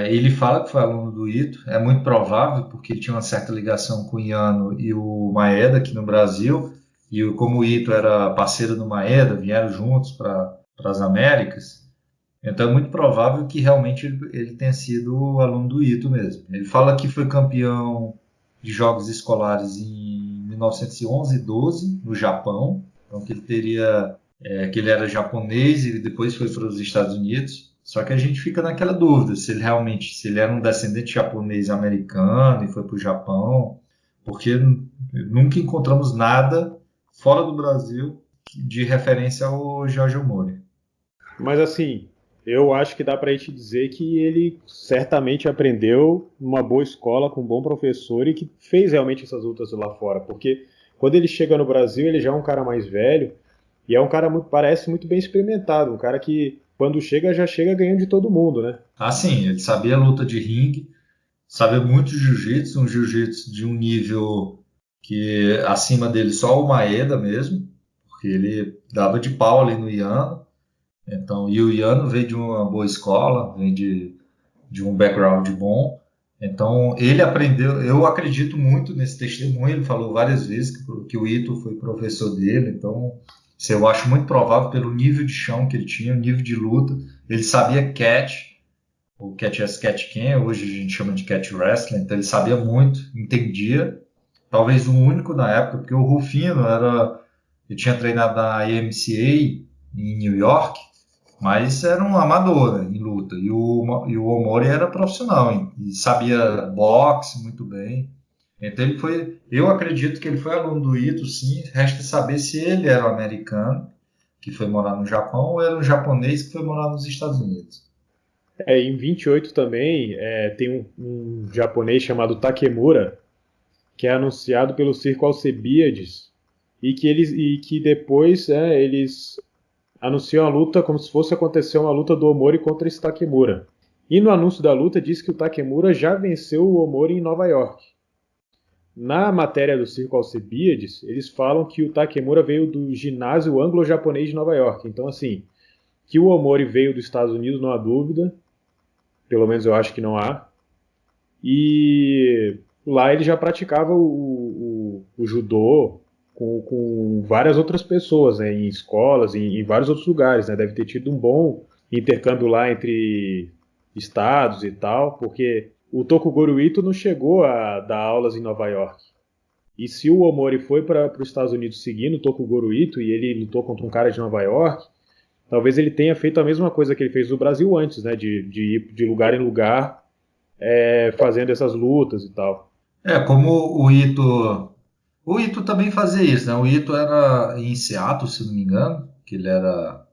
Ele fala que foi aluno do Ito, é muito provável, porque ele tinha uma certa ligação com o Yano e o Maeda aqui no Brasil, e como o Ito era parceiro do Maeda, vieram juntos para as Américas, então é muito provável que realmente ele tenha sido aluno do Ito mesmo. Ele fala que foi campeão de jogos escolares em 1911 e 12 no Japão, então que ele era japonês e depois foi para os Estados Unidos. Só que a gente fica naquela dúvida se ele era um descendente japonês americano e foi para o Japão, porque nunca encontramos nada fora do Brasil de referência ao Jorge Omori. Mas assim, eu acho que dá pra gente dizer que ele certamente aprendeu numa boa escola, com um bom professor e que fez realmente essas lutas lá fora. Porque quando ele chega no Brasil, ele já é um cara mais velho e é um cara parece muito bem experimentado, um cara que quando chega já chega ganhando de todo mundo, né? Ah, sim, ele sabia luta de ringue, sabia muito jiu-jitsu, um jiu-jitsu de um nível que acima dele só o Maeda mesmo, porque ele dava de pau ali no Yano. Então, e o Yano veio de uma boa escola, vem de um background bom. Então, ele aprendeu, eu acredito muito nesse testemunho, ele falou várias vezes que o Ito foi professor dele, então eu acho muito provável pelo nível de chão que ele tinha, o nível de luta. Ele sabia catch, o catch as catch can, hoje a gente chama de catch wrestling, então ele sabia muito, entendia. Talvez o único na época, porque o Rufino ele tinha treinado na AMCA em New York, mas era um amador, né, em luta. E o Omori era profissional e sabia boxe muito bem. Então eu acredito que ele foi aluno do Ito, sim. Resta saber se ele era um americano que foi morar no Japão ou era um japonês que foi morar nos Estados Unidos. Em 28 também tem um japonês chamado Takemura, que é anunciado pelo Circo Alcebiades e que depois eles anunciam a luta como se fosse acontecer uma luta do Omori contra esse Takemura. E no anúncio da luta diz que o Takemura já venceu o Omori em Nova York. Na matéria do Circo Alcebiades, eles falam que o Takemura veio do ginásio anglo-japonês de Nova York. Então, assim, que o Omori veio dos Estados Unidos não há dúvida. Pelo menos eu acho que não há. E lá ele já praticava o judô com várias outras pessoas, né, em escolas, em vários outros lugares. Né, deve ter tido um bom intercâmbio lá entre estados e tal, porque o Tokugoro Ito não chegou a dar aulas em Nova York. E se o Omori foi para os Estados Unidos seguindo o Tokugoro Ito e ele lutou contra um cara de Nova York, talvez ele tenha feito a mesma coisa que ele fez no Brasil antes, né, de ir de lugar em lugar fazendo essas lutas e tal. Como o Ito também fazia isso, né? O Ito era em Seattle, se não me engano, que ele era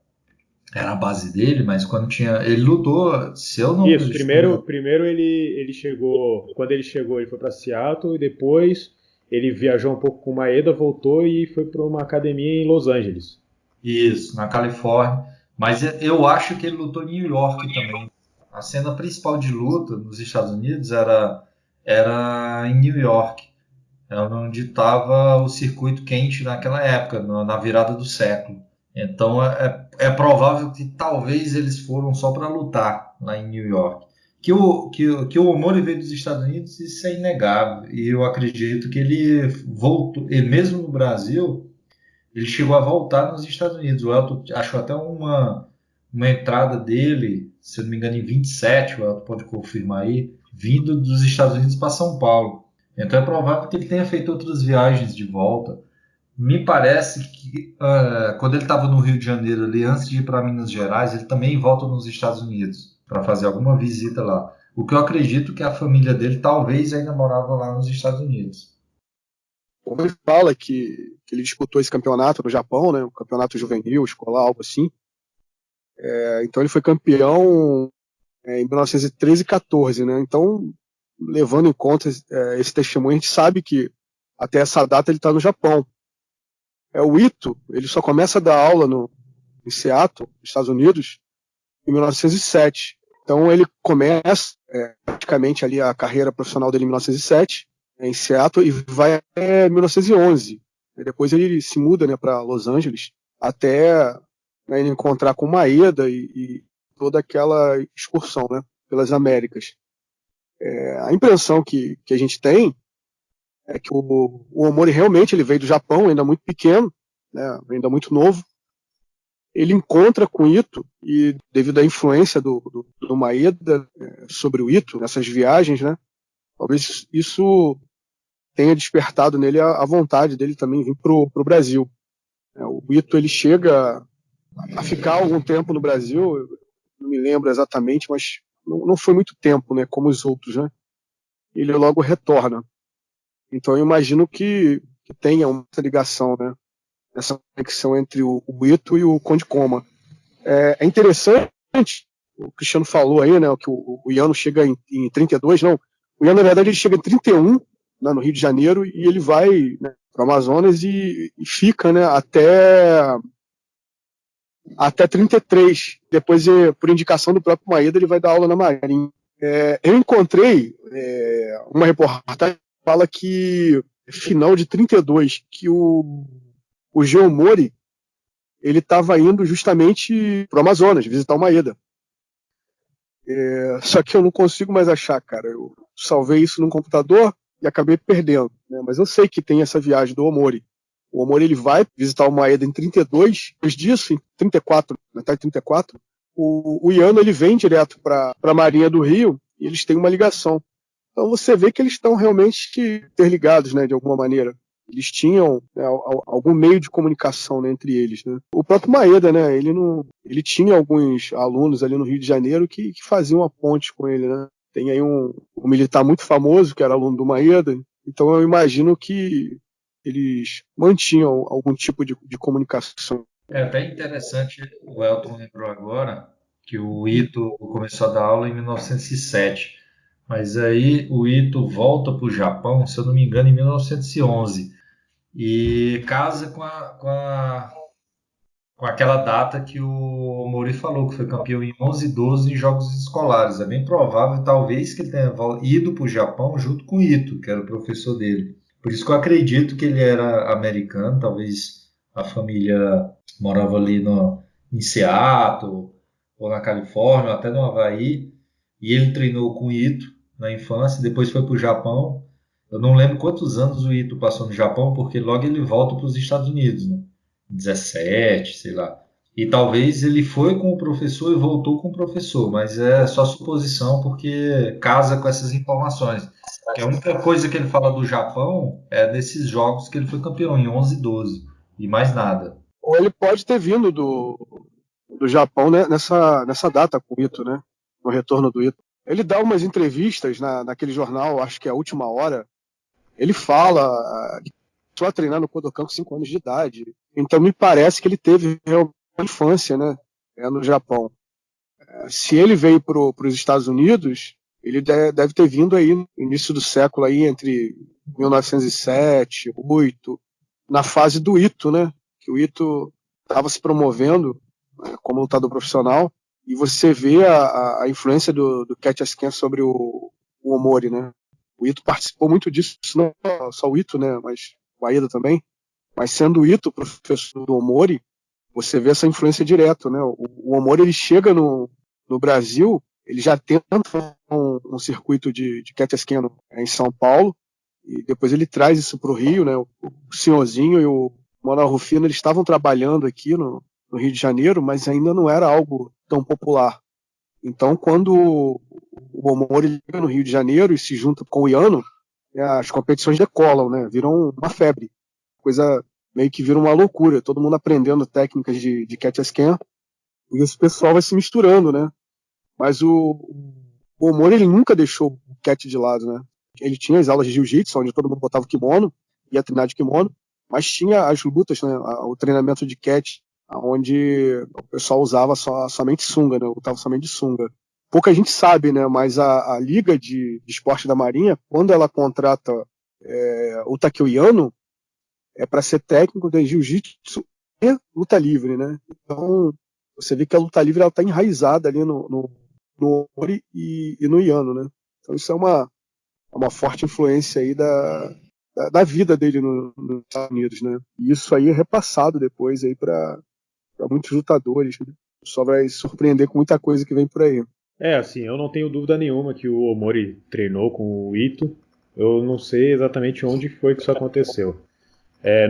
a base dele, mas ele lutou, se eu não... Isso, primeiro ele chegou, quando ele chegou ele foi para Seattle e depois ele viajou um pouco com o Maeda, voltou e foi para uma academia em Los Angeles. Isso, na Califórnia, mas eu acho que ele lutou em New York também. A cena principal de luta nos Estados Unidos era em New York, era onde estava o circuito quente naquela época, na virada do século. Então é provável que talvez eles foram só para lutar lá em New York. Que o Omori veio dos Estados Unidos, isso é inegável. E eu acredito que ele voltou, ele mesmo no Brasil, ele chegou a voltar nos Estados Unidos. O Elton achou até uma entrada dele, se eu não me engano, em 27, o Elton pode confirmar aí, vindo dos Estados Unidos para São Paulo. Então é provável que ele tenha feito outras viagens de volta. Me parece que quando ele estava no Rio de Janeiro ali, antes de ir para Minas Gerais, ele também volta nos Estados Unidos para fazer alguma visita lá. O que eu acredito que a família dele talvez ainda morava lá nos Estados Unidos. Como ele fala que ele disputou esse campeonato no Japão, né, um campeonato juvenil, escolar, algo assim. Então ele foi campeão em 1913 e 14, né? Então, levando em conta esse testemunho, a gente sabe que até essa data ele está no Japão. O Ito, ele só começa a dar aula em Seattle, nos Estados Unidos, em 1907. Então ele começa praticamente ali a carreira profissional dele em 1907, em Seattle, e vai até 1911. E depois ele se muda, né, para Los Angeles, até, né, ele encontrar com Maeda e toda aquela excursão, né, pelas Américas. A impressão que a gente tem é que o Omori realmente ele veio do Japão, ainda muito pequeno, né, ainda muito novo. Ele encontra com Ito, e devido à influência do Maeda sobre o Ito, nessas viagens, né, talvez isso tenha despertado nele a vontade dele também vir para o Brasil. O Ito ele chega a ficar algum tempo no Brasil, eu não me lembro exatamente, mas não foi muito tempo, né, como os outros, né? Ele logo retorna. Então eu imagino que tenha uma ligação, né? Essa conexão entre o Ito e o Conde Koma. É interessante, o Cristiano falou aí, né, que o Yano chega em 32, não. O Yano, na verdade, ele chega em 31, né, no Rio de Janeiro, e ele vai, né, para o Amazonas e fica, né, até 33. Depois, por indicação do próprio Maeda, ele vai dar aula na Marinha. Eu encontrei uma reportagem que fala que final de 32, que o Geomori ele estava indo justamente para o Amazonas, visitar o Maeda. Só que eu não consigo mais achar, cara. Eu salvei isso no computador e acabei perdendo, né? Mas eu sei que tem essa viagem do Omori. O Omori ele vai visitar o Maeda em 32, depois disso, em 34, metade de 34, o Yano ele vem direto para a Marinha do Rio e eles têm uma ligação. Então você vê que eles estão realmente interligados, né, de alguma maneira. Eles tinham, né, algum meio de comunicação, né, entre eles, né? O próprio Maeda, né, ele tinha alguns alunos ali no Rio de Janeiro que faziam a ponte com ele, né? Tem aí um militar muito famoso que era aluno do Maeda, então eu imagino que eles mantinham algum tipo de comunicação. É até interessante, o Elton lembrou agora que o Ito começou a dar aula em 1907, mas aí o Ito volta para o Japão, se eu não me engano, em 1911, e casa com aquela data que o Mori falou, que foi campeão em 11 e 12 em jogos escolares. É bem provável, talvez, que ele tenha ido para o Japão junto com o Ito, que era o professor dele. Por isso que eu acredito que ele era americano, talvez a família morava ali em Seattle, ou na Califórnia, ou até no Havaí, e ele treinou com o Ito na infância, depois foi para o Japão. Eu não lembro quantos anos o Ito passou no Japão, porque logo ele volta para os Estados Unidos, né? 17, sei lá. E talvez ele foi com o professor e voltou com o professor, mas é só suposição porque casa com essas informações. Que a única coisa que ele fala do Japão é desses jogos que ele foi campeão em 11 e 12 e mais nada. Ou ele pode ter vindo do Japão, né, nessa data com o Ito, né? No retorno do Ito. Ele dá umas entrevistas naquele jornal, acho que é a Última Hora. Ele fala que começou a treinar no Kodokan com 5 anos de idade. Então me parece que ele teve uma infância, né, no Japão. Se ele veio para os Estados Unidos, ele deve ter vindo aí no início do século, aí, entre 1907, 8, na fase do Ito, né? Que o Ito estava se promovendo, né, como lutador profissional, e você vê a influência do Catch Asken sobre o Omori, né? O Ito participou muito disso, não só o Ito, né, mas o Maeda também. Mas sendo o Ito professor do Omori, você vê essa influência direto, né? O Omori, ele chega no Brasil, ele já tenta um circuito de CAT scan em São Paulo, e depois ele traz isso para o Rio, né? O Senhorzinho e o Manuel Rufino, eles estavam trabalhando aqui no Rio de Janeiro, mas ainda não era algo tão popular. Então, quando o Omori chega no Rio de Janeiro e se junta com o Iano, as competições decolam, né? Viram uma febre. Coisa meio que vira uma loucura. Todo mundo aprendendo técnicas de CAT scan, e esse pessoal vai se misturando, né? Mas o Omori, ele nunca deixou o CAT de lado, né? Ele tinha as aulas de jiu-jitsu, onde todo mundo botava o kimono, ia treinar de kimono, mas tinha as lutas, né? O treinamento de CAT, onde o pessoal usava somente sunga, né? Lutava somente de sunga. Pouca gente sabe, né? Mas a Liga de Esporte da Marinha, quando ela contrata o Takeo Yano, é para ser técnico de jiu-jitsu e luta livre, né? Então, você vê que a luta livre está enraizada ali no Omori e no Yano, né? Então, isso é uma forte influência aí da vida dele nos Estados Unidos, né? E isso aí é repassado depois aí para muitos lutadores, né? Só vai surpreender com muita coisa que vem por aí. Assim, eu não tenho dúvida nenhuma que o Omori treinou com o Ito. Eu não sei exatamente onde foi que isso aconteceu.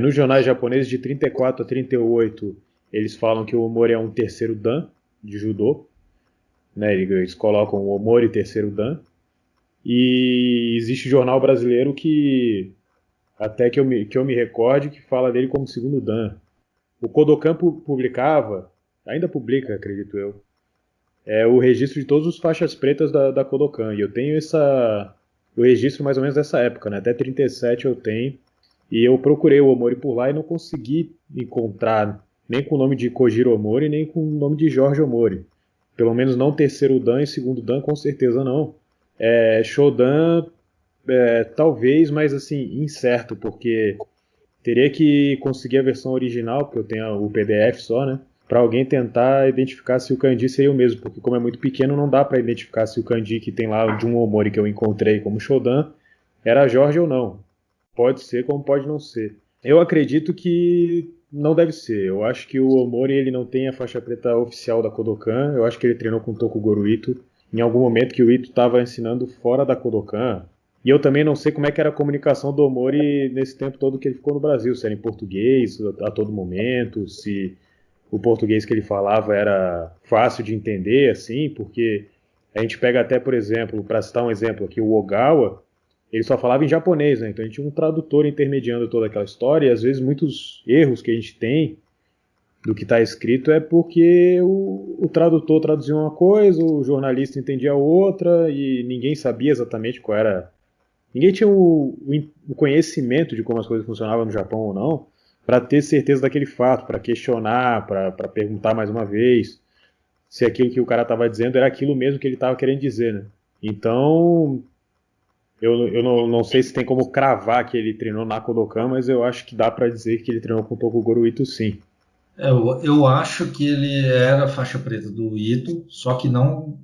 Nos jornais japoneses de 34 a 38, eles falam que o Omori é um terceiro dan de judô, né? Eles colocam o Omori terceiro dan. E existe jornal brasileiro que, até que eu me recorde, que fala dele como segundo dan. O Kodokan publicava, ainda publica, acredito eu, o registro de todos os faixas pretas da Kodokan. E eu tenho o registro mais ou menos dessa época, né? Até 37 eu tenho. E eu procurei o Omori por lá e não consegui encontrar nem com o nome de Kojiro Omori, nem com o nome de Jorge Omori. Pelo menos não terceiro dan e segundo dan, com certeza não. Shodan, talvez, mas assim, incerto, porque teria que conseguir a versão original, porque eu tenho o PDF só, né? Para alguém tentar identificar se o kanji seria o mesmo, porque como é muito pequeno, não dá para identificar se o kanji que tem lá de um Omori que eu encontrei como Shodan era Jorge ou não. Pode ser, como pode não ser. Eu acredito que não deve ser. Eu acho que o Omori ele não tem a faixa preta oficial da Kodokan. Eu acho que ele treinou com o Tokugoro Ito em algum momento que o Ito estava ensinando fora da Kodokan. E eu também não sei como é que era a comunicação do Omori nesse tempo todo que ele ficou no Brasil. Se era em português a todo momento, se o português que ele falava era fácil de entender, assim, porque a gente pega até, por exemplo, para citar um exemplo aqui, o Ogawa, ele só falava em japonês, né? Então a gente tinha um tradutor intermediando toda aquela história, e às vezes muitos erros que a gente tem do que está escrito é porque o tradutor traduzia uma coisa, o jornalista entendia outra, e ninguém sabia exatamente qual era. Ninguém tinha o conhecimento de como as coisas funcionavam no Japão ou não, para ter certeza daquele fato, para questionar, para perguntar mais uma vez se aquilo que o cara estava dizendo era aquilo mesmo que ele estava querendo dizer, né? Então, eu não sei se tem como cravar que ele treinou na Kodokan, mas eu acho que dá para dizer que ele treinou com o Tokugoro Ito, sim. Eu acho que ele era faixa preta do Ito, só que não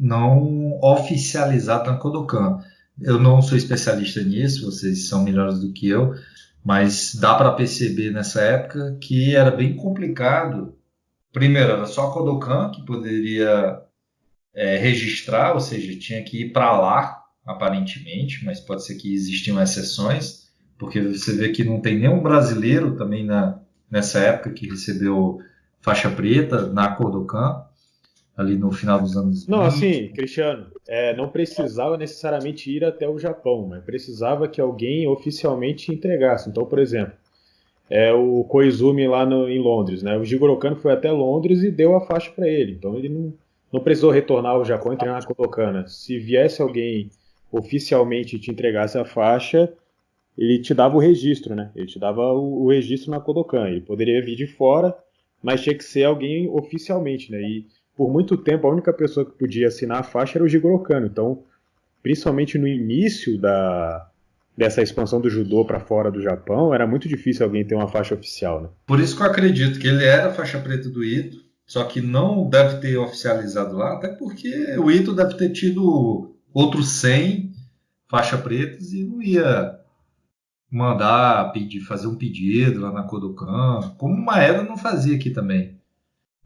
oficializado na Kodokan. Eu não sou especialista nisso, vocês são melhores do que eu, mas dá para perceber nessa época que era bem complicado. Primeiro, era só a Kodokan que poderia registrar, ou seja, tinha que ir para lá, aparentemente, mas pode ser que existiam exceções, porque você vê que não tem nenhum brasileiro também nessa época que recebeu faixa preta na Kodokan, ali no final dos anos 20. Não, assim, Cristiano, não precisava necessariamente ir até o Japão, mas precisava que alguém oficialmente entregasse. Então, por exemplo, o Koizumi lá em Londres, né? O Jigoro Kano foi até Londres e deu a faixa para ele. Então ele não precisou retornar ao Japão e treinar na Kodokan, né? Se viesse alguém oficialmente e te entregasse a faixa, ele te dava o registro, né? Ele te dava o registro na Kodokan. Ele poderia vir de fora, mas tinha que ser alguém oficialmente, né? E por muito tempo a única pessoa que podia assinar a faixa era o Jigoro Kano. Então, principalmente no início dessa expansão do judô para fora do Japão, era muito difícil alguém ter uma faixa oficial, né? Por isso que eu acredito que ele era faixa preta do Ito, só que não deve ter oficializado lá, até porque o Ito deve ter tido outros 100 faixa pretas e não ia mandar fazer um pedido lá na Kodokan, como o Maeda não fazia aqui também.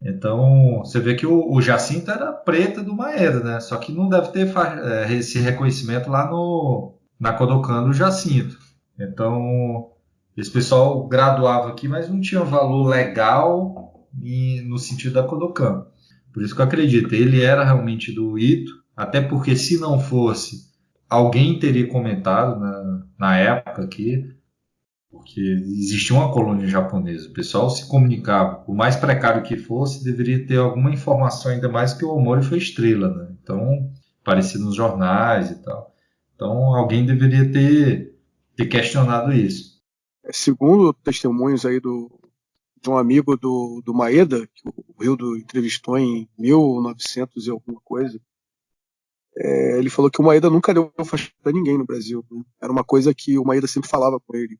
Então, você vê que o Jacinto era preta do Maeda, né? Só que não deve ter esse reconhecimento lá na Kodokan do Jacinto. Então, esse pessoal graduava aqui, mas não tinha valor legal no sentido da Kodokan. Por isso que eu acredito, ele era realmente do Ito, até porque se não fosse, alguém teria comentado na época aqui, porque existia uma colônia japonesa. O pessoal se comunicava, por mais precário que fosse, deveria ter alguma informação, ainda mais que o Omori foi estrela, né? Então, aparecia nos jornais e tal. Então, alguém deveria ter questionado isso. Segundo testemunhos aí de um amigo do Maeda, que o Hildo entrevistou em 1900 e alguma coisa, ele falou que o Maeda nunca deu faixa para ninguém no Brasil, né? Era uma coisa que o Maeda sempre falava com ele.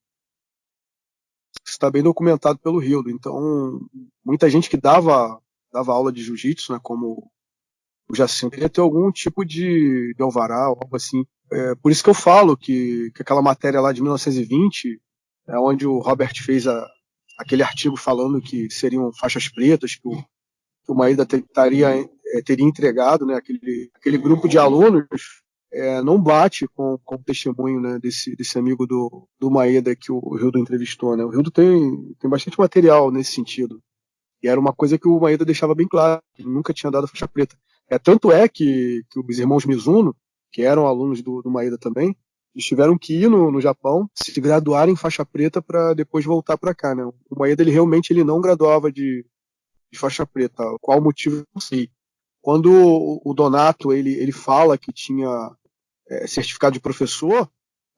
Isso está bem documentado pelo Hildo. Então, muita gente que dava aula de jiu-jitsu, né, como o Jacinto, queria ter algum tipo de alvará, algo assim. Por isso que eu falo que aquela matéria lá de 1920, onde o Robert fez aquele artigo falando que seriam faixas pretas, que o Maeda teria entregado, né, aquele grupo de alunos, não bate com o testemunho, né, desse amigo do Maeda que o Hildo entrevistou. Né? O Hildo tem bastante material nesse sentido. E era uma coisa que o Maeda deixava bem claro, que ele nunca tinha dado faixa preta. Tanto é que os irmãos Mizuno, que eram alunos do Maeda também, eles tiveram que ir no Japão, se graduar em faixa preta para depois voltar para cá. Né? O Maeda, ele realmente não graduava de faixa preta. Qual o motivo, eu não sei. Quando o Donato ele fala que tinha certificado de professor,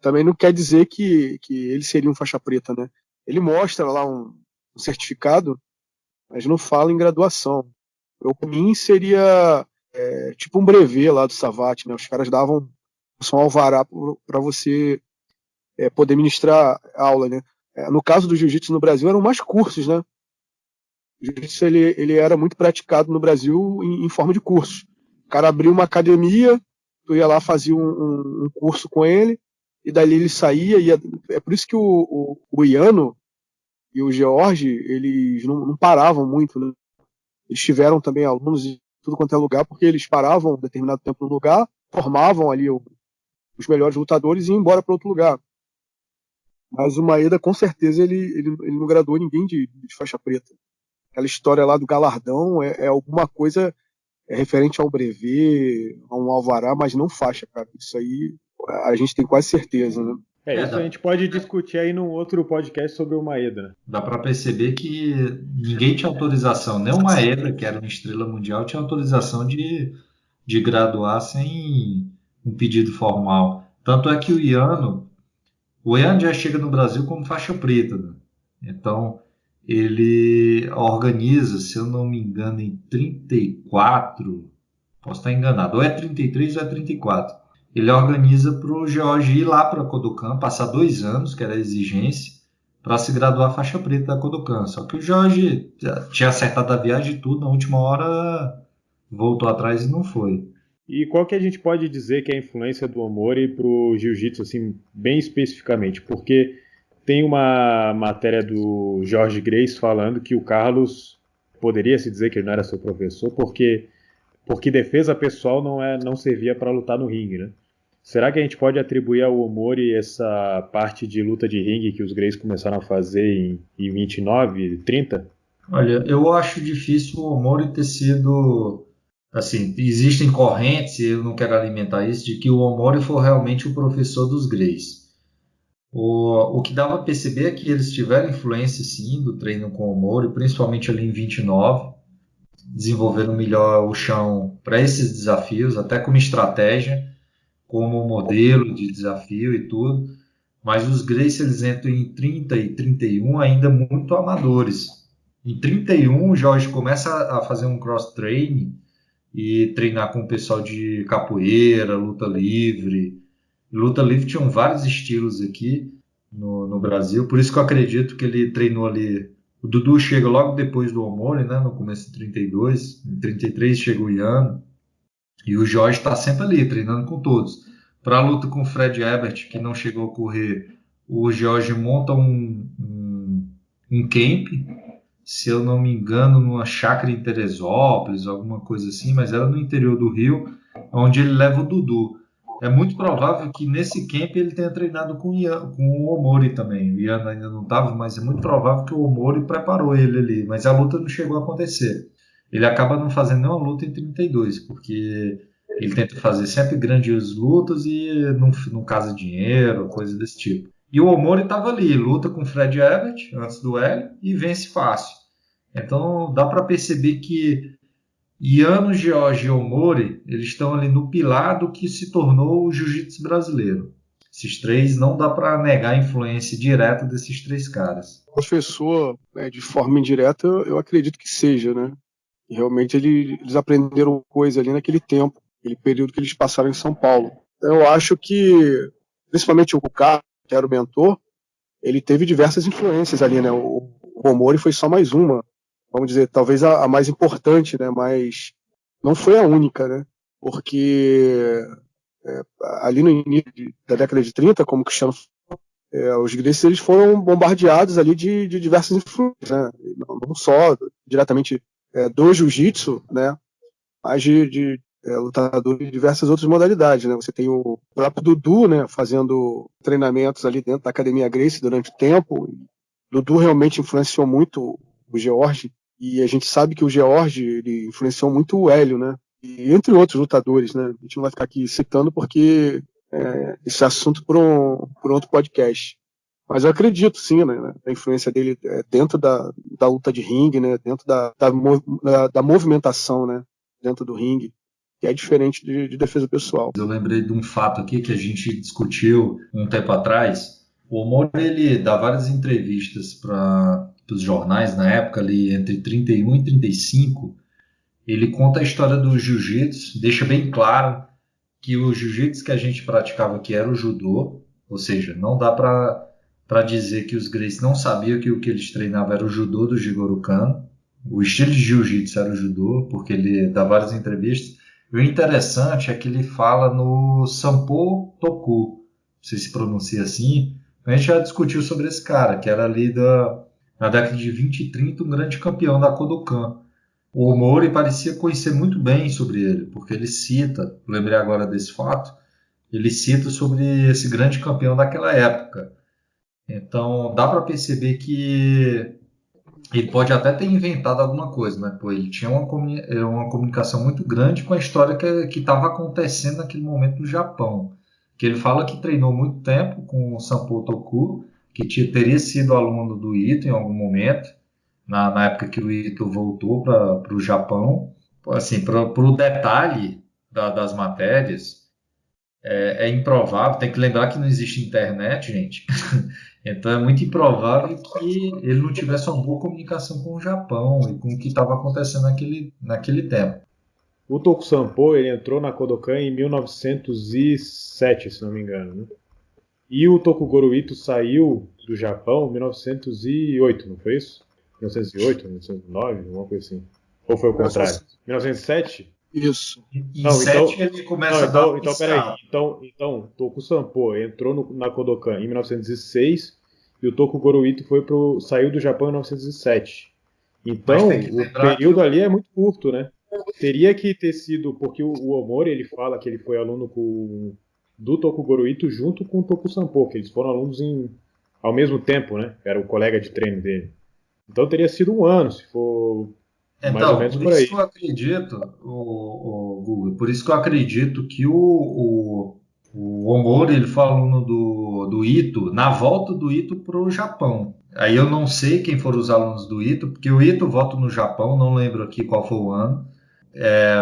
também não quer dizer que ele seria um faixa preta. Né? Ele mostra lá um certificado, mas não fala em graduação. Para mim seria tipo um brevet lá do Savate, né? Os caras davam só um alvará para você poder ministrar aula, né? No caso do jiu-jitsu no Brasil eram mais cursos, né? O jiu-jitsu ele era muito praticado no Brasil em forma de cursos. O cara abriu uma academia, tu ia lá fazia um curso com ele e dali ele saía. É por isso que o Iano e o George, eles não paravam muito, né? Eles tiveram também alunos de tudo quanto é lugar, porque eles paravam um determinado tempo no lugar, formavam ali os melhores lutadores e iam embora para outro lugar. Mas o Maeda, com certeza, ele não graduou ninguém de faixa preta. Aquela história lá do galardão é alguma coisa referente ao brevet, a um alvará, mas não faixa, cara. Isso aí a gente tem quase certeza, né? Isso a gente pode discutir aí num outro podcast sobre o Maeda, né? Dá para perceber que ninguém tinha autorização, nem o Maeda, que era uma estrela mundial, tinha autorização de graduar sem um pedido formal. Tanto é que o Iano já chega no Brasil como faixa preta, né? Então, ele organiza, se eu não me engano, em 34, posso estar enganado, ou é 33 ou é 34. Ele organiza para o George ir lá para a Kodokan, passar 2 anos, que era a exigência, para se graduar faixa preta da Kodokan. Só que o George tinha acertado a viagem e tudo, na última hora voltou atrás e não foi. E qual que a gente pode dizer que é a influência do Omori pro jiu-jitsu, assim, bem especificamente? Porque tem uma matéria do Jorge Grace falando que o Carlos poderia se dizer que ele não era seu professor porque defesa pessoal não servia para lutar no ringue, né? Será que a gente pode atribuir ao Omori essa parte de luta de ringue que os Grace começaram a fazer em 29, 30? Olha, eu acho difícil o Omori ter sido... Assim, existem correntes, e eu não quero alimentar isso, de que o Omori foi realmente o professor dos Grace. O que dava a perceber é que eles tiveram influência, sim, do treino com o Omori, principalmente ali em 29, desenvolveram melhor o chão para esses desafios, até como estratégia, como modelo de desafio e tudo. Mas os Grace, eles entram em 30 e 31 ainda muito amadores. Em 31, o Jorge começa a fazer um cross-training e treinar com o pessoal de capoeira, luta livre. Luta livre tinham vários estilos aqui no Brasil, por isso que eu acredito que ele treinou ali. O Dudu chega logo depois do Omori, né, no começo de 32, em 33 chega o Iano, e o Jorge está sempre ali, treinando com todos. Para a luta com o Fred Ebert, que não chegou a correr, o Jorge monta um camp, se eu não me engano, numa chácara em Teresópolis, alguma coisa assim, mas era no interior do Rio, onde ele leva o Dudu. É muito provável que nesse camp ele tenha treinado com o Omori também. O Ian ainda não estava, mas é muito provável que o Omori preparou ele ali. Mas a luta não chegou a acontecer. Ele acaba não fazendo nenhuma luta em 32, porque ele tenta fazer sempre grandes lutas e não casa dinheiro, coisa desse tipo. E o Omori estava ali, luta com o Fred Everett antes do L e vence fácil. Então dá para perceber que Iano, George e Omori, eles estão ali no pilar do que se tornou o jiu-jitsu brasileiro. Esses três, não dá para negar a influência direta desses três caras. Professor, né, de forma indireta, eu acredito que seja, né? E realmente eles aprenderam coisa ali naquele tempo, aquele período que eles passaram em São Paulo. Então, eu acho que, principalmente o Kuká, que era o mentor, ele teve diversas influências ali, né? O Omori foi só mais uma, vamos dizer, talvez a mais importante, né? Mas não foi a única, né? Porque ali no início da década de 30, como o Cristiano falou, os gregos eles foram bombardeados ali de diversas influências, né? Não só diretamente do jiu-jitsu, né? Mas de lutadores de diversas outras modalidades, né? Você tem o próprio Dudu, né? Fazendo treinamentos ali dentro da Academia Gracie durante o tempo. Dudu realmente influenciou muito o George, e a gente sabe que o George ele influenciou muito o Hélio, né? E entre outros lutadores, né? A gente não vai ficar aqui citando porque esse assunto por outro podcast. Mas eu acredito, sim, né, na influência dele dentro da luta de ringue, né, dentro da movimentação, né, dentro do ringue, que é diferente de defesa pessoal. Eu lembrei de um fato aqui que a gente discutiu um tempo atrás. O Omori, ele dá várias entrevistas para os jornais na época, ali entre 31 e 35. Ele conta a história do jiu-jitsu, deixa bem claro que o jiu-jitsu que a gente praticava aqui era o judô, ou seja, não dá para dizer que os Gracie não sabiam que o que eles treinavam era o judô do Jigoro Kano. O estilo de jiu-jitsu era o judô, porque ele dá várias entrevistas. E o interessante é que ele fala no Sampo Toku, não sei se pronuncia assim. A gente já discutiu sobre esse cara, que era ali na década de 20 e 30 um grande campeão da Kodokan. O Omori parecia conhecer muito bem sobre ele, porque ele cita, lembrei agora desse fato, ele cita sobre esse grande campeão daquela época. Então dá para perceber que ele pode até ter inventado alguma coisa, mas pô, ele tinha uma comunicação muito grande com a história que estava acontecendo naquele momento no Japão. Que ele fala que treinou muito tempo com o Sampo Toku, que teria sido aluno do Ito em algum momento, na época que o Ito voltou para o Japão. Assim, para o detalhe das matérias, é improvável, tem que lembrar que não existe internet, gente. Então é muito improvável que ele não tivesse uma boa comunicação com o Japão e com o que estava acontecendo naquele tempo. O Toku Sampo ele entrou na Kodokan em 1907, se não me engano, né? E o Tokugoro Ito saiu do Japão em 1908, não foi isso? 1908, 1909, alguma coisa assim. Ou foi o contrário? 1907? Isso. Em Não, 7 ele começa a dar uma peraí. piscada. Então, Toku Sampo entrou na Kodokan em 1906 e o Tokugoro Ito saiu do Japão em 1907. Mas Então, tem que o lembrar que período ali é muito curto, né? Teria que ter sido, porque o Omori ele fala que ele foi aluno do Tokugoro Ito junto com o Toku Sampo, que eles foram alunos ao mesmo tempo, né? Era o colega de treino dele. Então teria sido um ano, se for mais ou Então, menos por por isso aí. que eu acredito, o Google, por isso que eu acredito que o Omori ele foi aluno do Ito na volta do Ito para o Japão. Aí eu não sei quem foram os alunos do Ito, porque o Ito volta no Japão, não lembro aqui qual foi o ano.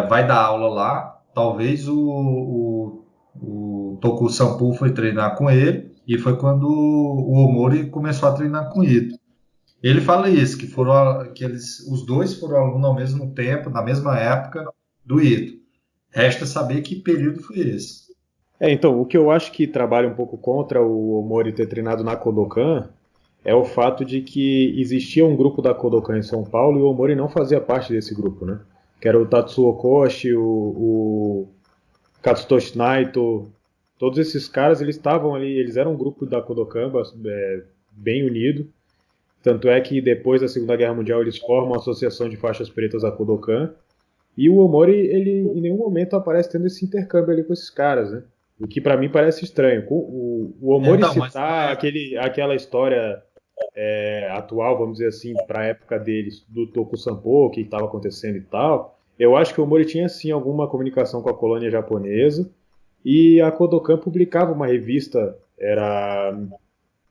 Vai dar aula lá. Talvez o Toku Sampo foi treinar com ele, e foi quando o Omori começou a treinar com o Ito. Ele fala isso, os dois foram alunos ao mesmo tempo, na mesma época do Ito. Resta saber que período foi esse. Então, o que eu acho que trabalha um pouco contra o Omori ter treinado na Kodokan é o fato de que existia um grupo da Kodokan em São Paulo e o Omori não fazia parte desse grupo, né? Que era o Tatsuo Koshi, o Katsutoshi Naito, todos esses caras eles estavam ali, eles eram um grupo da Kodokan bem unido. Tanto é que depois da Segunda Guerra Mundial eles formam a Associação de Faixas Pretas da Kodokan. E o Omori, ele em nenhum momento aparece tendo esse intercâmbio ali com esses caras, né? O que pra mim parece estranho. O Omori Então, mas citar aquela história atual, vamos dizer assim, pra época deles, do Tokusanpo, o que estava acontecendo e tal, eu acho que o Omori tinha sim alguma comunicação com a colônia japonesa. E a Kodokan publicava uma revista,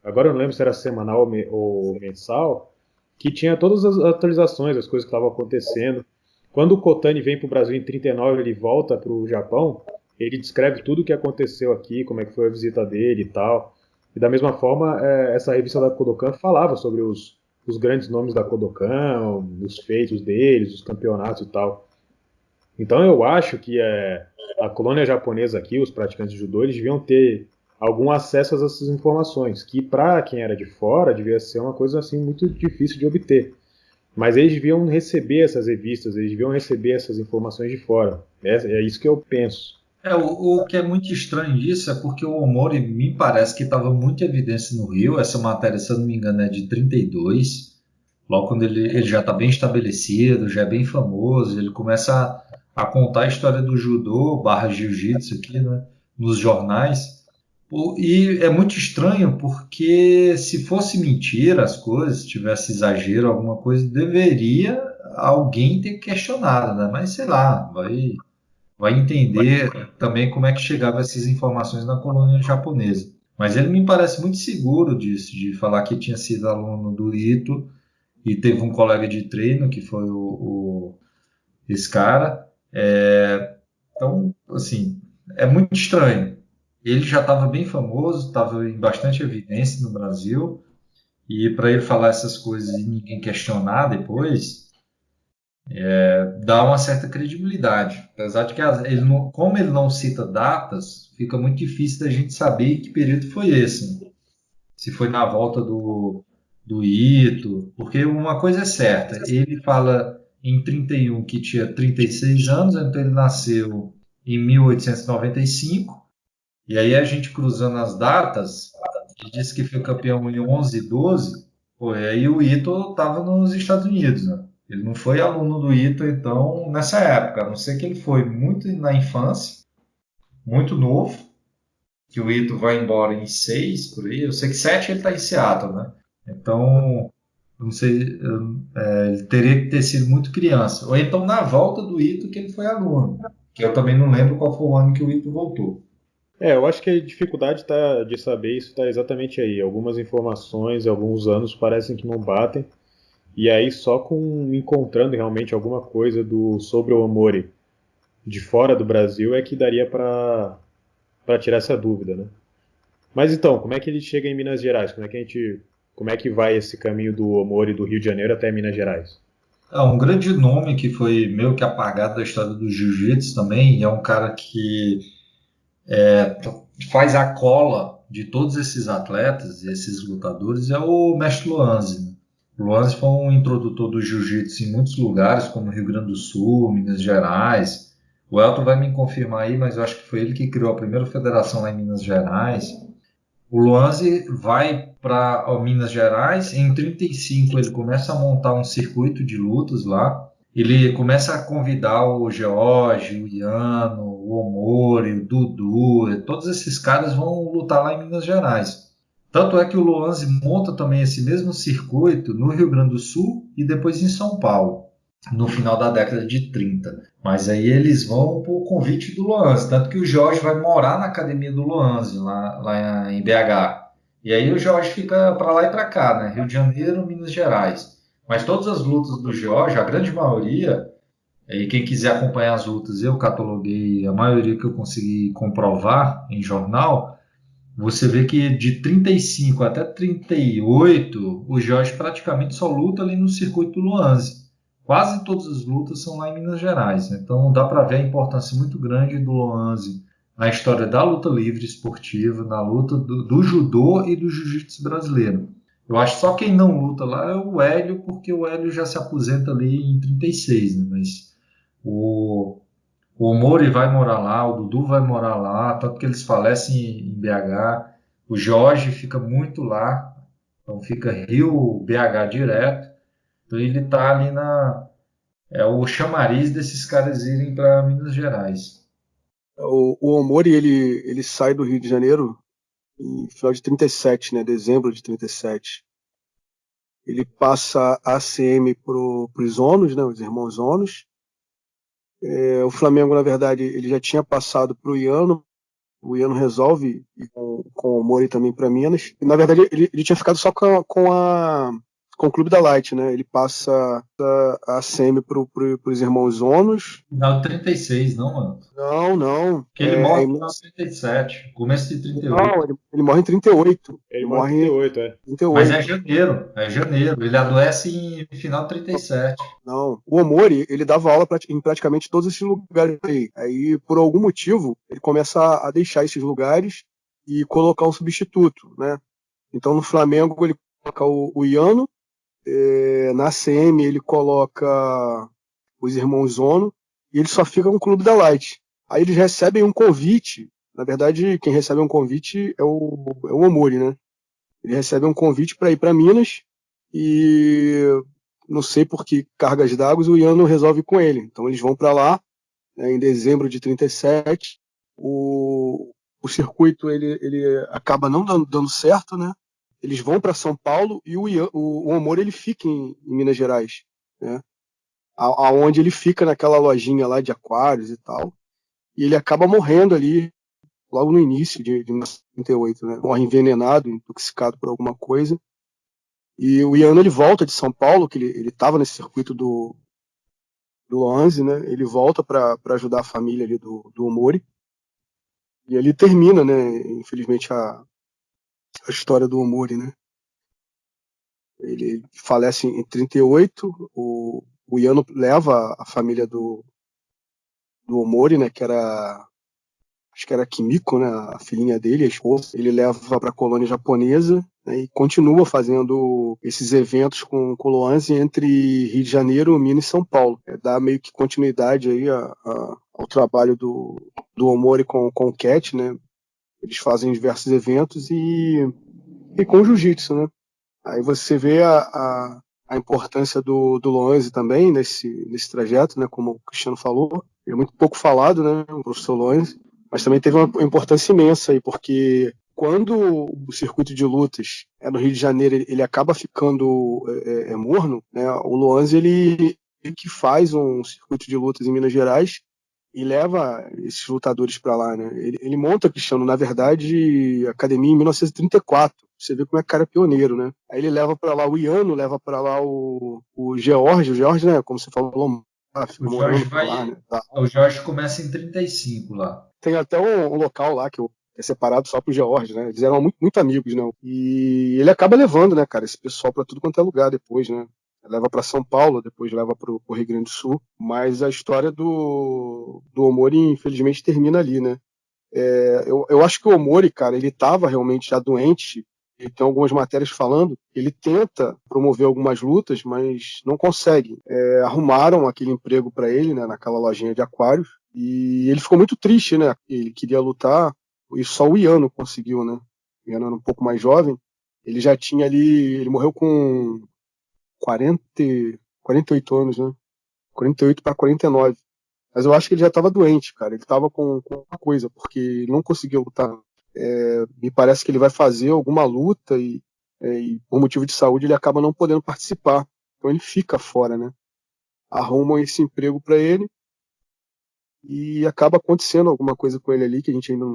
agora eu não lembro se era semanal ou mensal, que tinha todas as atualizações, as coisas que estavam acontecendo. Quando o Kotani vem para o Brasil em 39, ele volta para o Japão, ele descreve tudo o que aconteceu aqui, como é que foi a visita dele e tal. E da mesma forma, essa revista da Kodokan falava sobre os grandes nomes da Kodokan, os feitos deles, os campeonatos e tal. Então eu acho que a colônia japonesa aqui, os praticantes de judô, eles deviam ter algum acesso a essas informações, que para quem era de fora devia ser uma coisa assim muito difícil de obter. Mas eles deviam receber essas revistas, eles deviam receber essas informações de fora. É isso que eu penso. O que é muito estranho disso é porque o Omori me parece que estava muito em evidência no Rio. Essa matéria, se eu não me engano, é de 32. Logo quando ele já está bem estabelecido, já é bem famoso, ele começa a contar a história do judô barra jiu-jitsu aqui, né, nos jornais. E é muito estranho porque se fosse mentira as coisas, se tivesse exagero, alguma coisa, deveria alguém ter questionado, né? Mas sei lá, vai entender também como é que chegavam essas informações na colônia japonesa. Mas ele me parece muito seguro disso, de falar que tinha sido aluno do Ito e teve um colega de treino que foi esse cara. Então, assim, é muito estranho. Ele já estava bem famoso, estava em bastante evidência no Brasil, e para ele falar essas coisas e ninguém questionar depois, dá uma certa credibilidade. Apesar de que como ele não cita datas, fica muito difícil da gente saber que período foi esse, né? Se foi na volta do Ito, porque uma coisa é certa, ele fala em 31 que tinha 36 anos, então ele nasceu em 1895, e aí a gente cruzando as datas, ele disse que foi campeão em 11 e 12, pô, e aí o Ito estava nos Estados Unidos, né? Ele não foi aluno do Ito, então, nessa época, a não ser que ele foi muito na infância, muito novo, que o Ito vai embora em 6, por aí. Eu sei que 7 ele está em Seattle, né? Então, não sei, ele teria que ter sido muito criança. Ou então na volta do Ito que ele foi aluno, que eu também não lembro qual foi o ano que o Ito voltou. Eu acho que a dificuldade de saber isso está exatamente aí. Algumas informações, alguns anos parecem que não batem. E aí só com encontrando realmente alguma coisa sobre o Omori de fora do Brasil é que daria para tirar essa dúvida, né? Mas então, como é que ele chega em Minas Gerais? Como é que vai esse caminho do Omori do Rio de Janeiro até Minas Gerais? Um grande nome que foi meio que apagado da história do Jiu-Jitsu também, e é um cara que faz a cola de todos esses atletas, esses lutadores, é o mestre Luanzi, né? O Luanzi foi um introdutor do Jiu-Jitsu em muitos lugares, como Rio Grande do Sul, Minas Gerais. O Elton vai me confirmar aí, mas eu acho que foi ele que criou a primeira federação lá em Minas Gerais. O Luanzi vai para Minas Gerais, em 35 ele começa a montar um circuito de lutas lá. Ele começa a convidar o George, o Iano, o Omori, o Dudu, todos esses caras vão lutar lá em Minas Gerais. Tanto é que o Luanzi monta também esse mesmo circuito no Rio Grande do Sul e depois em São Paulo, no final da década de 30. Mas aí eles vão por convite do Luanzi, tanto que o Jorge vai morar na academia do Luanzi, lá em BH. E aí o Jorge fica para lá e para cá, né? Rio de Janeiro, Minas Gerais. Mas todas as lutas do Jorge, a grande maioria, e quem quiser acompanhar as lutas, eu cataloguei a maioria que eu consegui comprovar em jornal, você vê que de 35 até 38, o Jorge praticamente só luta ali no circuito do Luanzi. Quase todas as lutas são lá em Minas Gerais. Então dá para ver a importância muito grande do Luanzi na história da luta livre esportiva, na luta do judô e do jiu-jitsu brasileiro. Eu acho que só quem não luta lá é o Hélio, porque o Hélio já se aposenta ali em 36, né? Mas o Mori vai morar lá, o Dudu vai morar lá, tanto que eles falecem em BH. O Jorge fica muito lá. Então fica Rio, BH direto. Então ele tá ali é o chamariz desses caras irem para Minas Gerais. O Omori, ele sai do Rio de Janeiro em final de 37, né? Dezembro de 37. Ele passa a ACM pros Onos, né? Os irmãos Onos. O Flamengo, na verdade, ele já tinha passado pro Iano. O Iano resolve ir com o Omori também para Minas. E, na verdade, ele tinha ficado só com o Clube da Light, né? Ele passa a semi pros irmãos Onos. Final de 36, não, mano? Não. Porque ele morre no final de 37, começo de 38. Não, ele morre em 38. Ele morre em 38, 38. Mas é janeiro. Ele adoece em final de 37. Não, o Omori, ele dava aula em praticamente todos esses lugares aí. Aí, por algum motivo, ele começa a deixar esses lugares e colocar um substituto, né? Então, no Flamengo, ele coloca o Iano, na CM ele coloca os irmãos Ono, e ele só fica com o Clube da Light. Aí eles recebem um convite, na verdade, quem recebe um convite é o Omori, né? Ele recebe um convite para ir para Minas, e não sei por que cargas d'água o Iano resolve com ele. Então eles vão para lá, né, em dezembro de 37. O circuito ele acaba não dando certo, né? Eles vão para São Paulo e o Omori ele fica em Minas Gerais, né? Aonde ele fica naquela lojinha lá de aquários e tal. E ele acaba morrendo ali logo no início de 1938, né? Morre envenenado, intoxicado por alguma coisa. E o Iano ele volta de São Paulo, que ele estava nesse circuito do Loanzi, né? Ele volta para ajudar a família ali do Omori. E ele termina, né? Infelizmente a história do Omori, né? Ele falece em 38. O Iano leva a família do Omori, né? Acho que era Kimiko, né? A filhinha dele, a esposa. Ele leva para a colônia japonesa, né, e continua fazendo esses eventos com o Loanzi entre Rio de Janeiro, Minas e São Paulo. Dá meio que continuidade aí ao trabalho do Omori com o Cat, né? Eles fazem diversos eventos e com jiu-jitsu, né? Aí você vê a importância do Loanzi também nesse trajeto, né? Como o Cristiano falou. Ele é muito pouco falado, né? O professor Loanzi. Mas também teve uma importância imensa aí, porque quando o circuito de lutas no Rio de Janeiro ele acaba ficando morno, né? O Loanzi ele que faz um circuito de lutas em Minas Gerais e leva esses lutadores para lá, né? Ele monta, Cristiano, na verdade, a academia em 1934. Você vê como é que o cara é pioneiro, né? Aí ele leva para lá o Iano, leva para lá o George, né? Como você falou, fica morando por lá, né? O Jorge começa em 35 lá. Tem até um local lá que é separado só pro George, né? Eles eram muito, muito amigos, né? E ele acaba levando, né, cara, esse pessoal para tudo quanto é lugar depois, né? Leva para São Paulo, depois leva pro Rio Grande do Sul. Mas a história do Omori, infelizmente, termina ali, né? Eu acho que o Omori, cara, ele estava realmente já doente. E tem algumas matérias falando, ele tenta promover algumas lutas, mas não consegue. Arrumaram aquele emprego para ele, né, naquela lojinha de aquários, e ele ficou muito triste, né? Ele queria lutar, e só o Iano conseguiu, né? O Iano era um pouco mais jovem, ele já tinha ali, ele morreu com 48 anos, né? 48 para 49. Mas eu acho que ele já estava doente, cara. Ele estava com uma coisa, porque ele não conseguiu lutar. Me parece que ele vai fazer alguma luta e por motivo de saúde ele acaba não podendo participar. Então ele fica fora, né? Arrumam esse emprego para ele e acaba acontecendo alguma coisa com ele ali que a gente ainda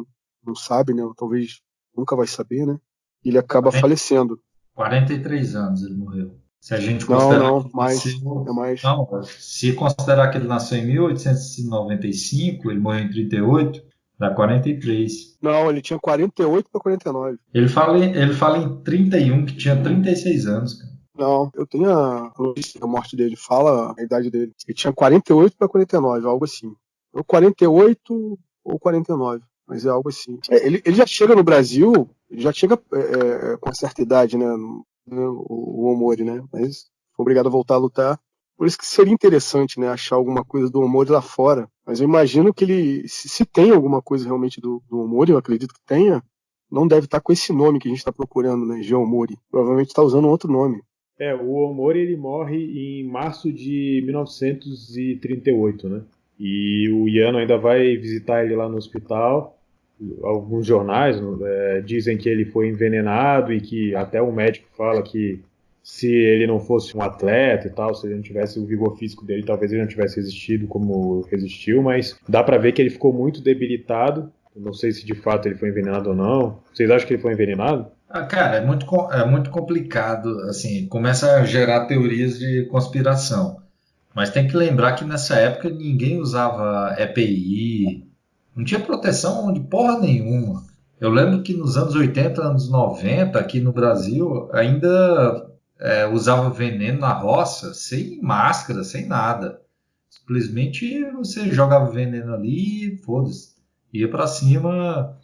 não sabe, né? Talvez nunca vai saber, né? E ele acaba falecendo. 43 anos ele morreu. Se a gente considerar não, mais. É mais. Não, se considerar que ele nasceu em 1895, ele morreu em 38, dá 43. Não, ele tinha 48 para 49. Ele fala em 31, que tinha 36 anos, cara. Não, eu tenho a notícia da morte dele, fala a idade dele. Ele tinha 48 para 49, algo assim. Ou 48 ou 49, mas é algo assim. Ele já chega no Brasil, ele já chega com certa idade, né? O Omori, né? Mas foi obrigado a voltar a lutar. Por isso que seria interessante, né? Achar alguma coisa do Omori lá fora. Mas eu imagino que ele, se tem alguma coisa realmente do Omori, eu acredito que tenha, não deve estar com esse nome que a gente está procurando, né? Geomori. Provavelmente está usando outro nome. O Omori ele morre em março de 1938, né? E o Yano ainda vai visitar ele lá no hospital. Alguns jornais dizem que ele foi envenenado e que até o médico fala que se ele não fosse um atleta e tal, se ele não tivesse o vigor físico dele, talvez ele não tivesse resistido como resistiu, mas dá pra ver que ele ficou muito debilitado. Não sei se de fato ele foi envenenado ou não. Vocês acham que ele foi envenenado? Cara, é muito complicado, assim, começa a gerar teorias de conspiração. Mas tem que lembrar que nessa época ninguém usava EPI, não tinha proteção de porra nenhuma. Eu lembro que nos anos 80, anos 90, aqui no Brasil, ainda usava veneno na roça, sem máscara, sem nada. Simplesmente você jogava veneno ali e foda-se. Ia pra cima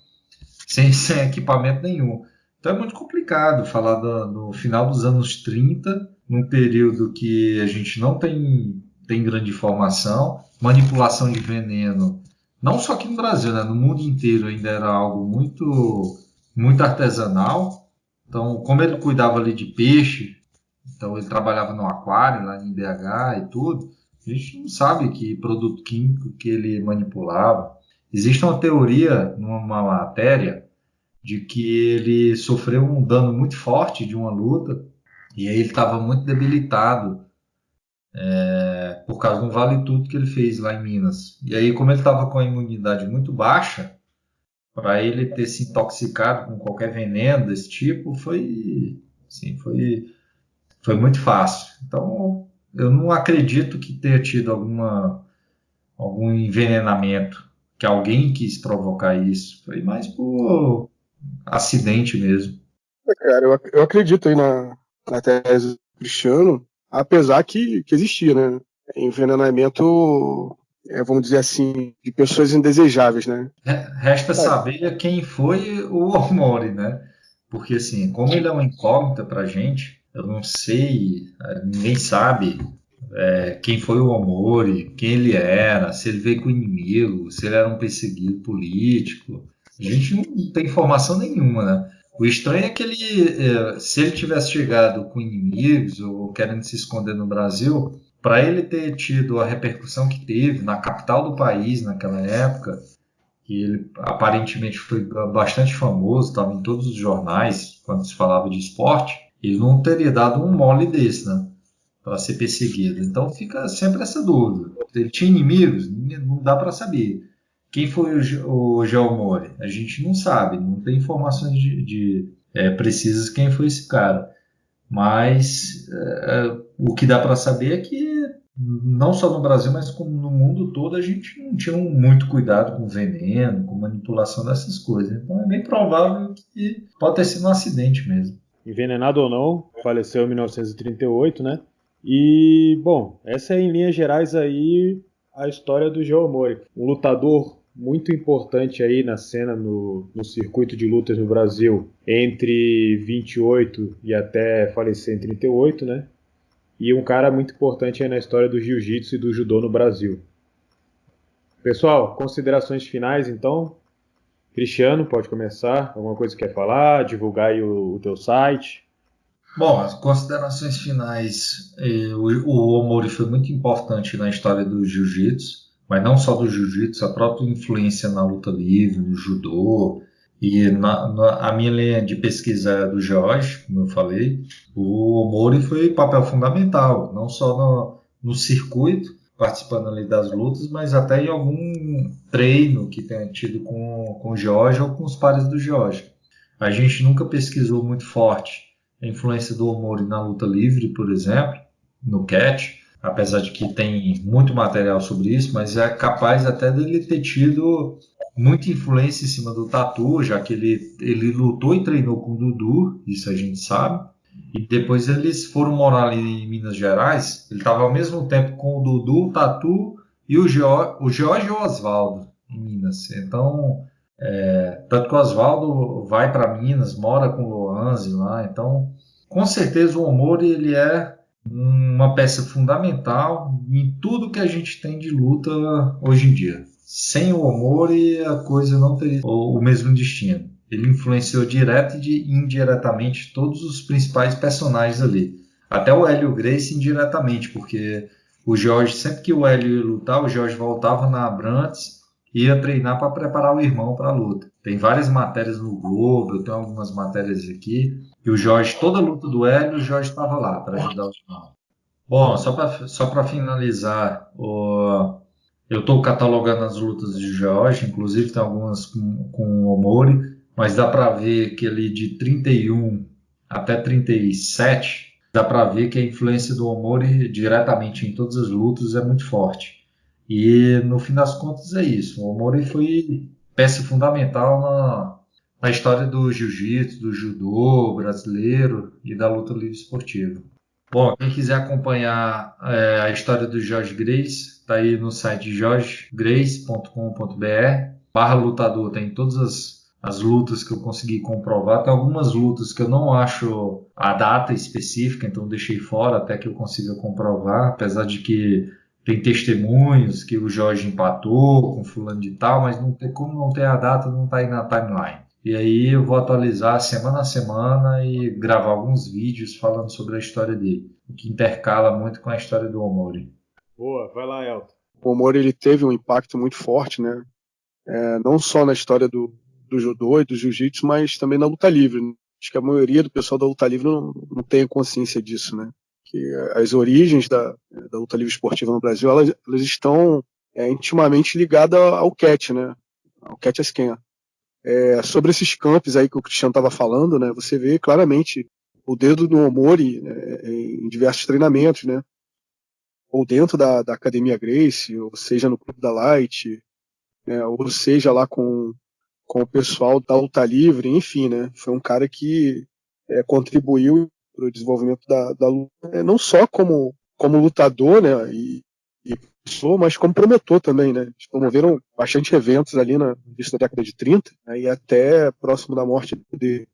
sem equipamento nenhum. Então é muito complicado falar do final dos anos 30, num período que a gente não tem grande informação, manipulação de veneno, não só aqui no Brasil, né? No mundo inteiro ainda era algo muito, muito artesanal. Então, como ele cuidava ali de peixe, então ele trabalhava no aquário, lá em BH e tudo, a gente não sabe que produto químico que ele manipulava. Existe uma teoria numa matéria de que ele sofreu um dano muito forte de uma luta e aí ele estava muito debilitado por causa de um vale tudo que ele fez lá em Minas. E aí, como ele estava com a imunidade muito baixa, para ele ter se intoxicado com qualquer veneno desse tipo foi muito fácil. Então, eu não acredito que tenha tido algum envenenamento, que alguém quis provocar isso. Foi mais por acidente mesmo. Cara, eu acredito aí na tese do Cristiano, apesar que existia, né? Envenenamento, vamos dizer assim, de pessoas indesejáveis, né? Resta saber quem foi o Omori, né? Porque, assim, como ele é uma incógnita pra gente, eu não sei, ninguém sabe quem foi o Omori, quem ele era, se ele veio com inimigo, se ele era um perseguido político. A gente não tem informação nenhuma, né? O estranho é que se ele tivesse chegado com inimigos ou querendo se esconder no Brasil, para ele ter tido a repercussão que teve na capital do país naquela época, que ele aparentemente foi bastante famoso, estava em todos os jornais quando se falava de esporte, ele não teria dado um mole desse, né? Para ser perseguido. Então fica sempre essa dúvida. Ele tinha inimigos? Não dá para saber. Quem foi o Geomori? A gente não sabe, não tem informações precisas quem foi esse cara. Mas o que dá para saber é que não só no Brasil, mas como no mundo todo, a gente não tinha muito cuidado com veneno, com manipulação dessas coisas. Então é bem provável que pode ter sido um acidente mesmo. Envenenado ou não, faleceu em 1938, né? E, bom, essa é em linhas gerais aí a história do Geomori. Um lutador muito importante aí na cena, no circuito de lutas no Brasil, entre 28 e até falecer em 38, né? E um cara muito importante aí na história do jiu-jitsu e do judô no Brasil. Pessoal, considerações finais então? Cristiano, pode começar. Alguma coisa que quer falar? Divulgar aí o teu site? Bom, as considerações finais. O Omori foi muito importante na história do jiu-jitsu, mas não só do jiu-jitsu, a própria influência na luta livre, no judô. E a minha linha de pesquisa é do George, como eu falei. O Omori foi papel fundamental, não só no circuito, participando ali das lutas, mas até em algum treino que tenha tido com o George ou com os pares do George. A gente nunca pesquisou muito forte a influência do Omori na luta livre, por exemplo, no catch, apesar de que tem muito material sobre isso, mas é capaz até dele ter tido muita influência em cima do Tatu, já que ele lutou e treinou com o Dudu, isso a gente sabe, e depois eles foram morar ali em Minas Gerais, ele estava ao mesmo tempo com o Dudu, o Tatu e o Jorge e o Oswaldo em Minas. Então, tanto que o Oswaldo vai para Minas, mora com o Loanzi lá, então com certeza o Omori ele é uma peça fundamental em tudo que a gente tem de luta hoje em dia. Sem o Omori a coisa não teria o mesmo destino. ele influenciou direta e indiretamente todos os principais personagens ali. Até o Hélio Gracie indiretamente, porque o Jorge, sempre que o Hélio ia lutar, o Jorge voltava na Abrantes e ia treinar para preparar o irmão para a luta. Tem várias matérias no Globo, eu tenho algumas matérias aqui, e o Jorge, toda a luta do Hélio, o Jorge estava lá para ajudar o irmão. Bom, só para finalizar, eu estou catalogando as lutas de Jorge, inclusive tem algumas com o Omori, mas dá para ver que ele de 31 até 37, dá para ver que a influência do Omori diretamente em todas as lutas é muito forte. E no fim das contas é isso. O Omori foi peça fundamental na história do jiu-jitsu, do judô brasileiro e da luta livre esportiva. Bom, quem quiser acompanhar a história do Jorge Gracie, está aí no site jorgegracie.com.br/lutador. Tem todas as lutas que eu consegui comprovar. Tem algumas lutas que eu não acho a data específica, então deixei fora até que eu consiga comprovar, apesar de que tem testemunhos que o Jorge empatou com fulano de tal, mas não tem como não ter a data, não está aí na timeline. E aí eu vou atualizar semana a semana e gravar alguns vídeos falando sobre a história dele, o que intercala muito com a história do Omori. Boa, vai lá, Elton. O Omori ele teve um impacto muito forte, né? Não só na história do judô e do jiu-jitsu, mas também na luta livre. Acho que a maioria do pessoal da luta livre não tem consciência disso, né? Que as origens da luta livre esportiva no Brasil, elas estão intimamente ligadas ao catch, né? Ao catch as can. Sobre esses campos aí que o Cristiano estava falando, né? Você vê claramente o dedo do Omori em diversos treinamentos, né? Ou dentro da Academia Gracie, ou seja no Clube da Light, ou seja lá com o pessoal da luta livre, enfim, né? Foi um cara que contribuiu para o desenvolvimento da luta, não só como lutador, né? E pessoa, mas como promotor também, né? Eles promoveram bastante eventos ali na início da década de 30, né, e até próximo da morte dele.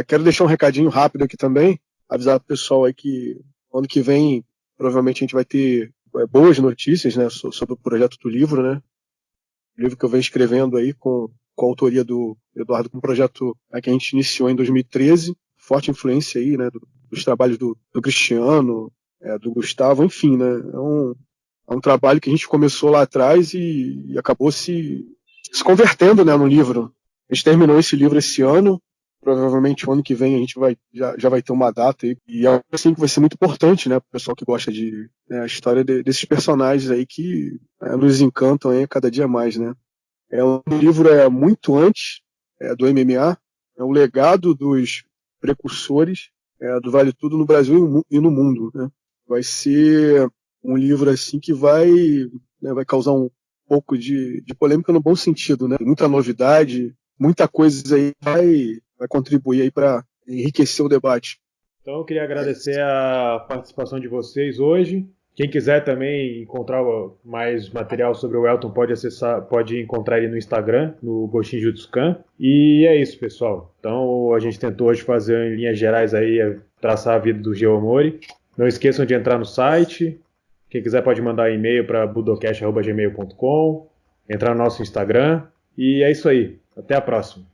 Quero deixar um recadinho rápido aqui também, avisar o pessoal aí que ano que vem provavelmente a gente vai ter boas notícias, né, sobre o projeto do livro, né? O livro que eu venho escrevendo aí com a autoria do Eduardo, com um projeto que a gente iniciou em 2013, forte influência aí, né, dos trabalhos do Cristiano, do Gustavo, enfim, né? É um trabalho que a gente começou lá atrás e acabou se convertendo, né, no livro. A gente terminou esse livro esse ano, provavelmente o ano que vem a gente já vai ter uma data aí, e é assim que vai ser muito importante, né, para o pessoal que gosta de a história desses personagens aí que nos encantam aí cada dia mais, né. O livro é muito antes do MMA, é o legado dos precursores do Vale Tudo no Brasil e no mundo, né. Vai ser um livro assim que vai causar um pouco de polêmica no bom sentido, né? Muita novidade, muita coisa aí vai contribuir aí para enriquecer o debate. Então eu queria agradecer a participação de vocês hoje. Quem quiser também encontrar mais material sobre o Elton pode encontrar ele no Instagram, no Goshin Jutsukan. E é isso, pessoal. Então a gente tentou hoje fazer em linhas gerais aí, traçar a vida do Geo Omori. Não esqueçam de entrar no site. Quem quiser pode mandar e-mail para budocast@gmail.com, entrar no nosso Instagram. E é isso aí. Até a próxima.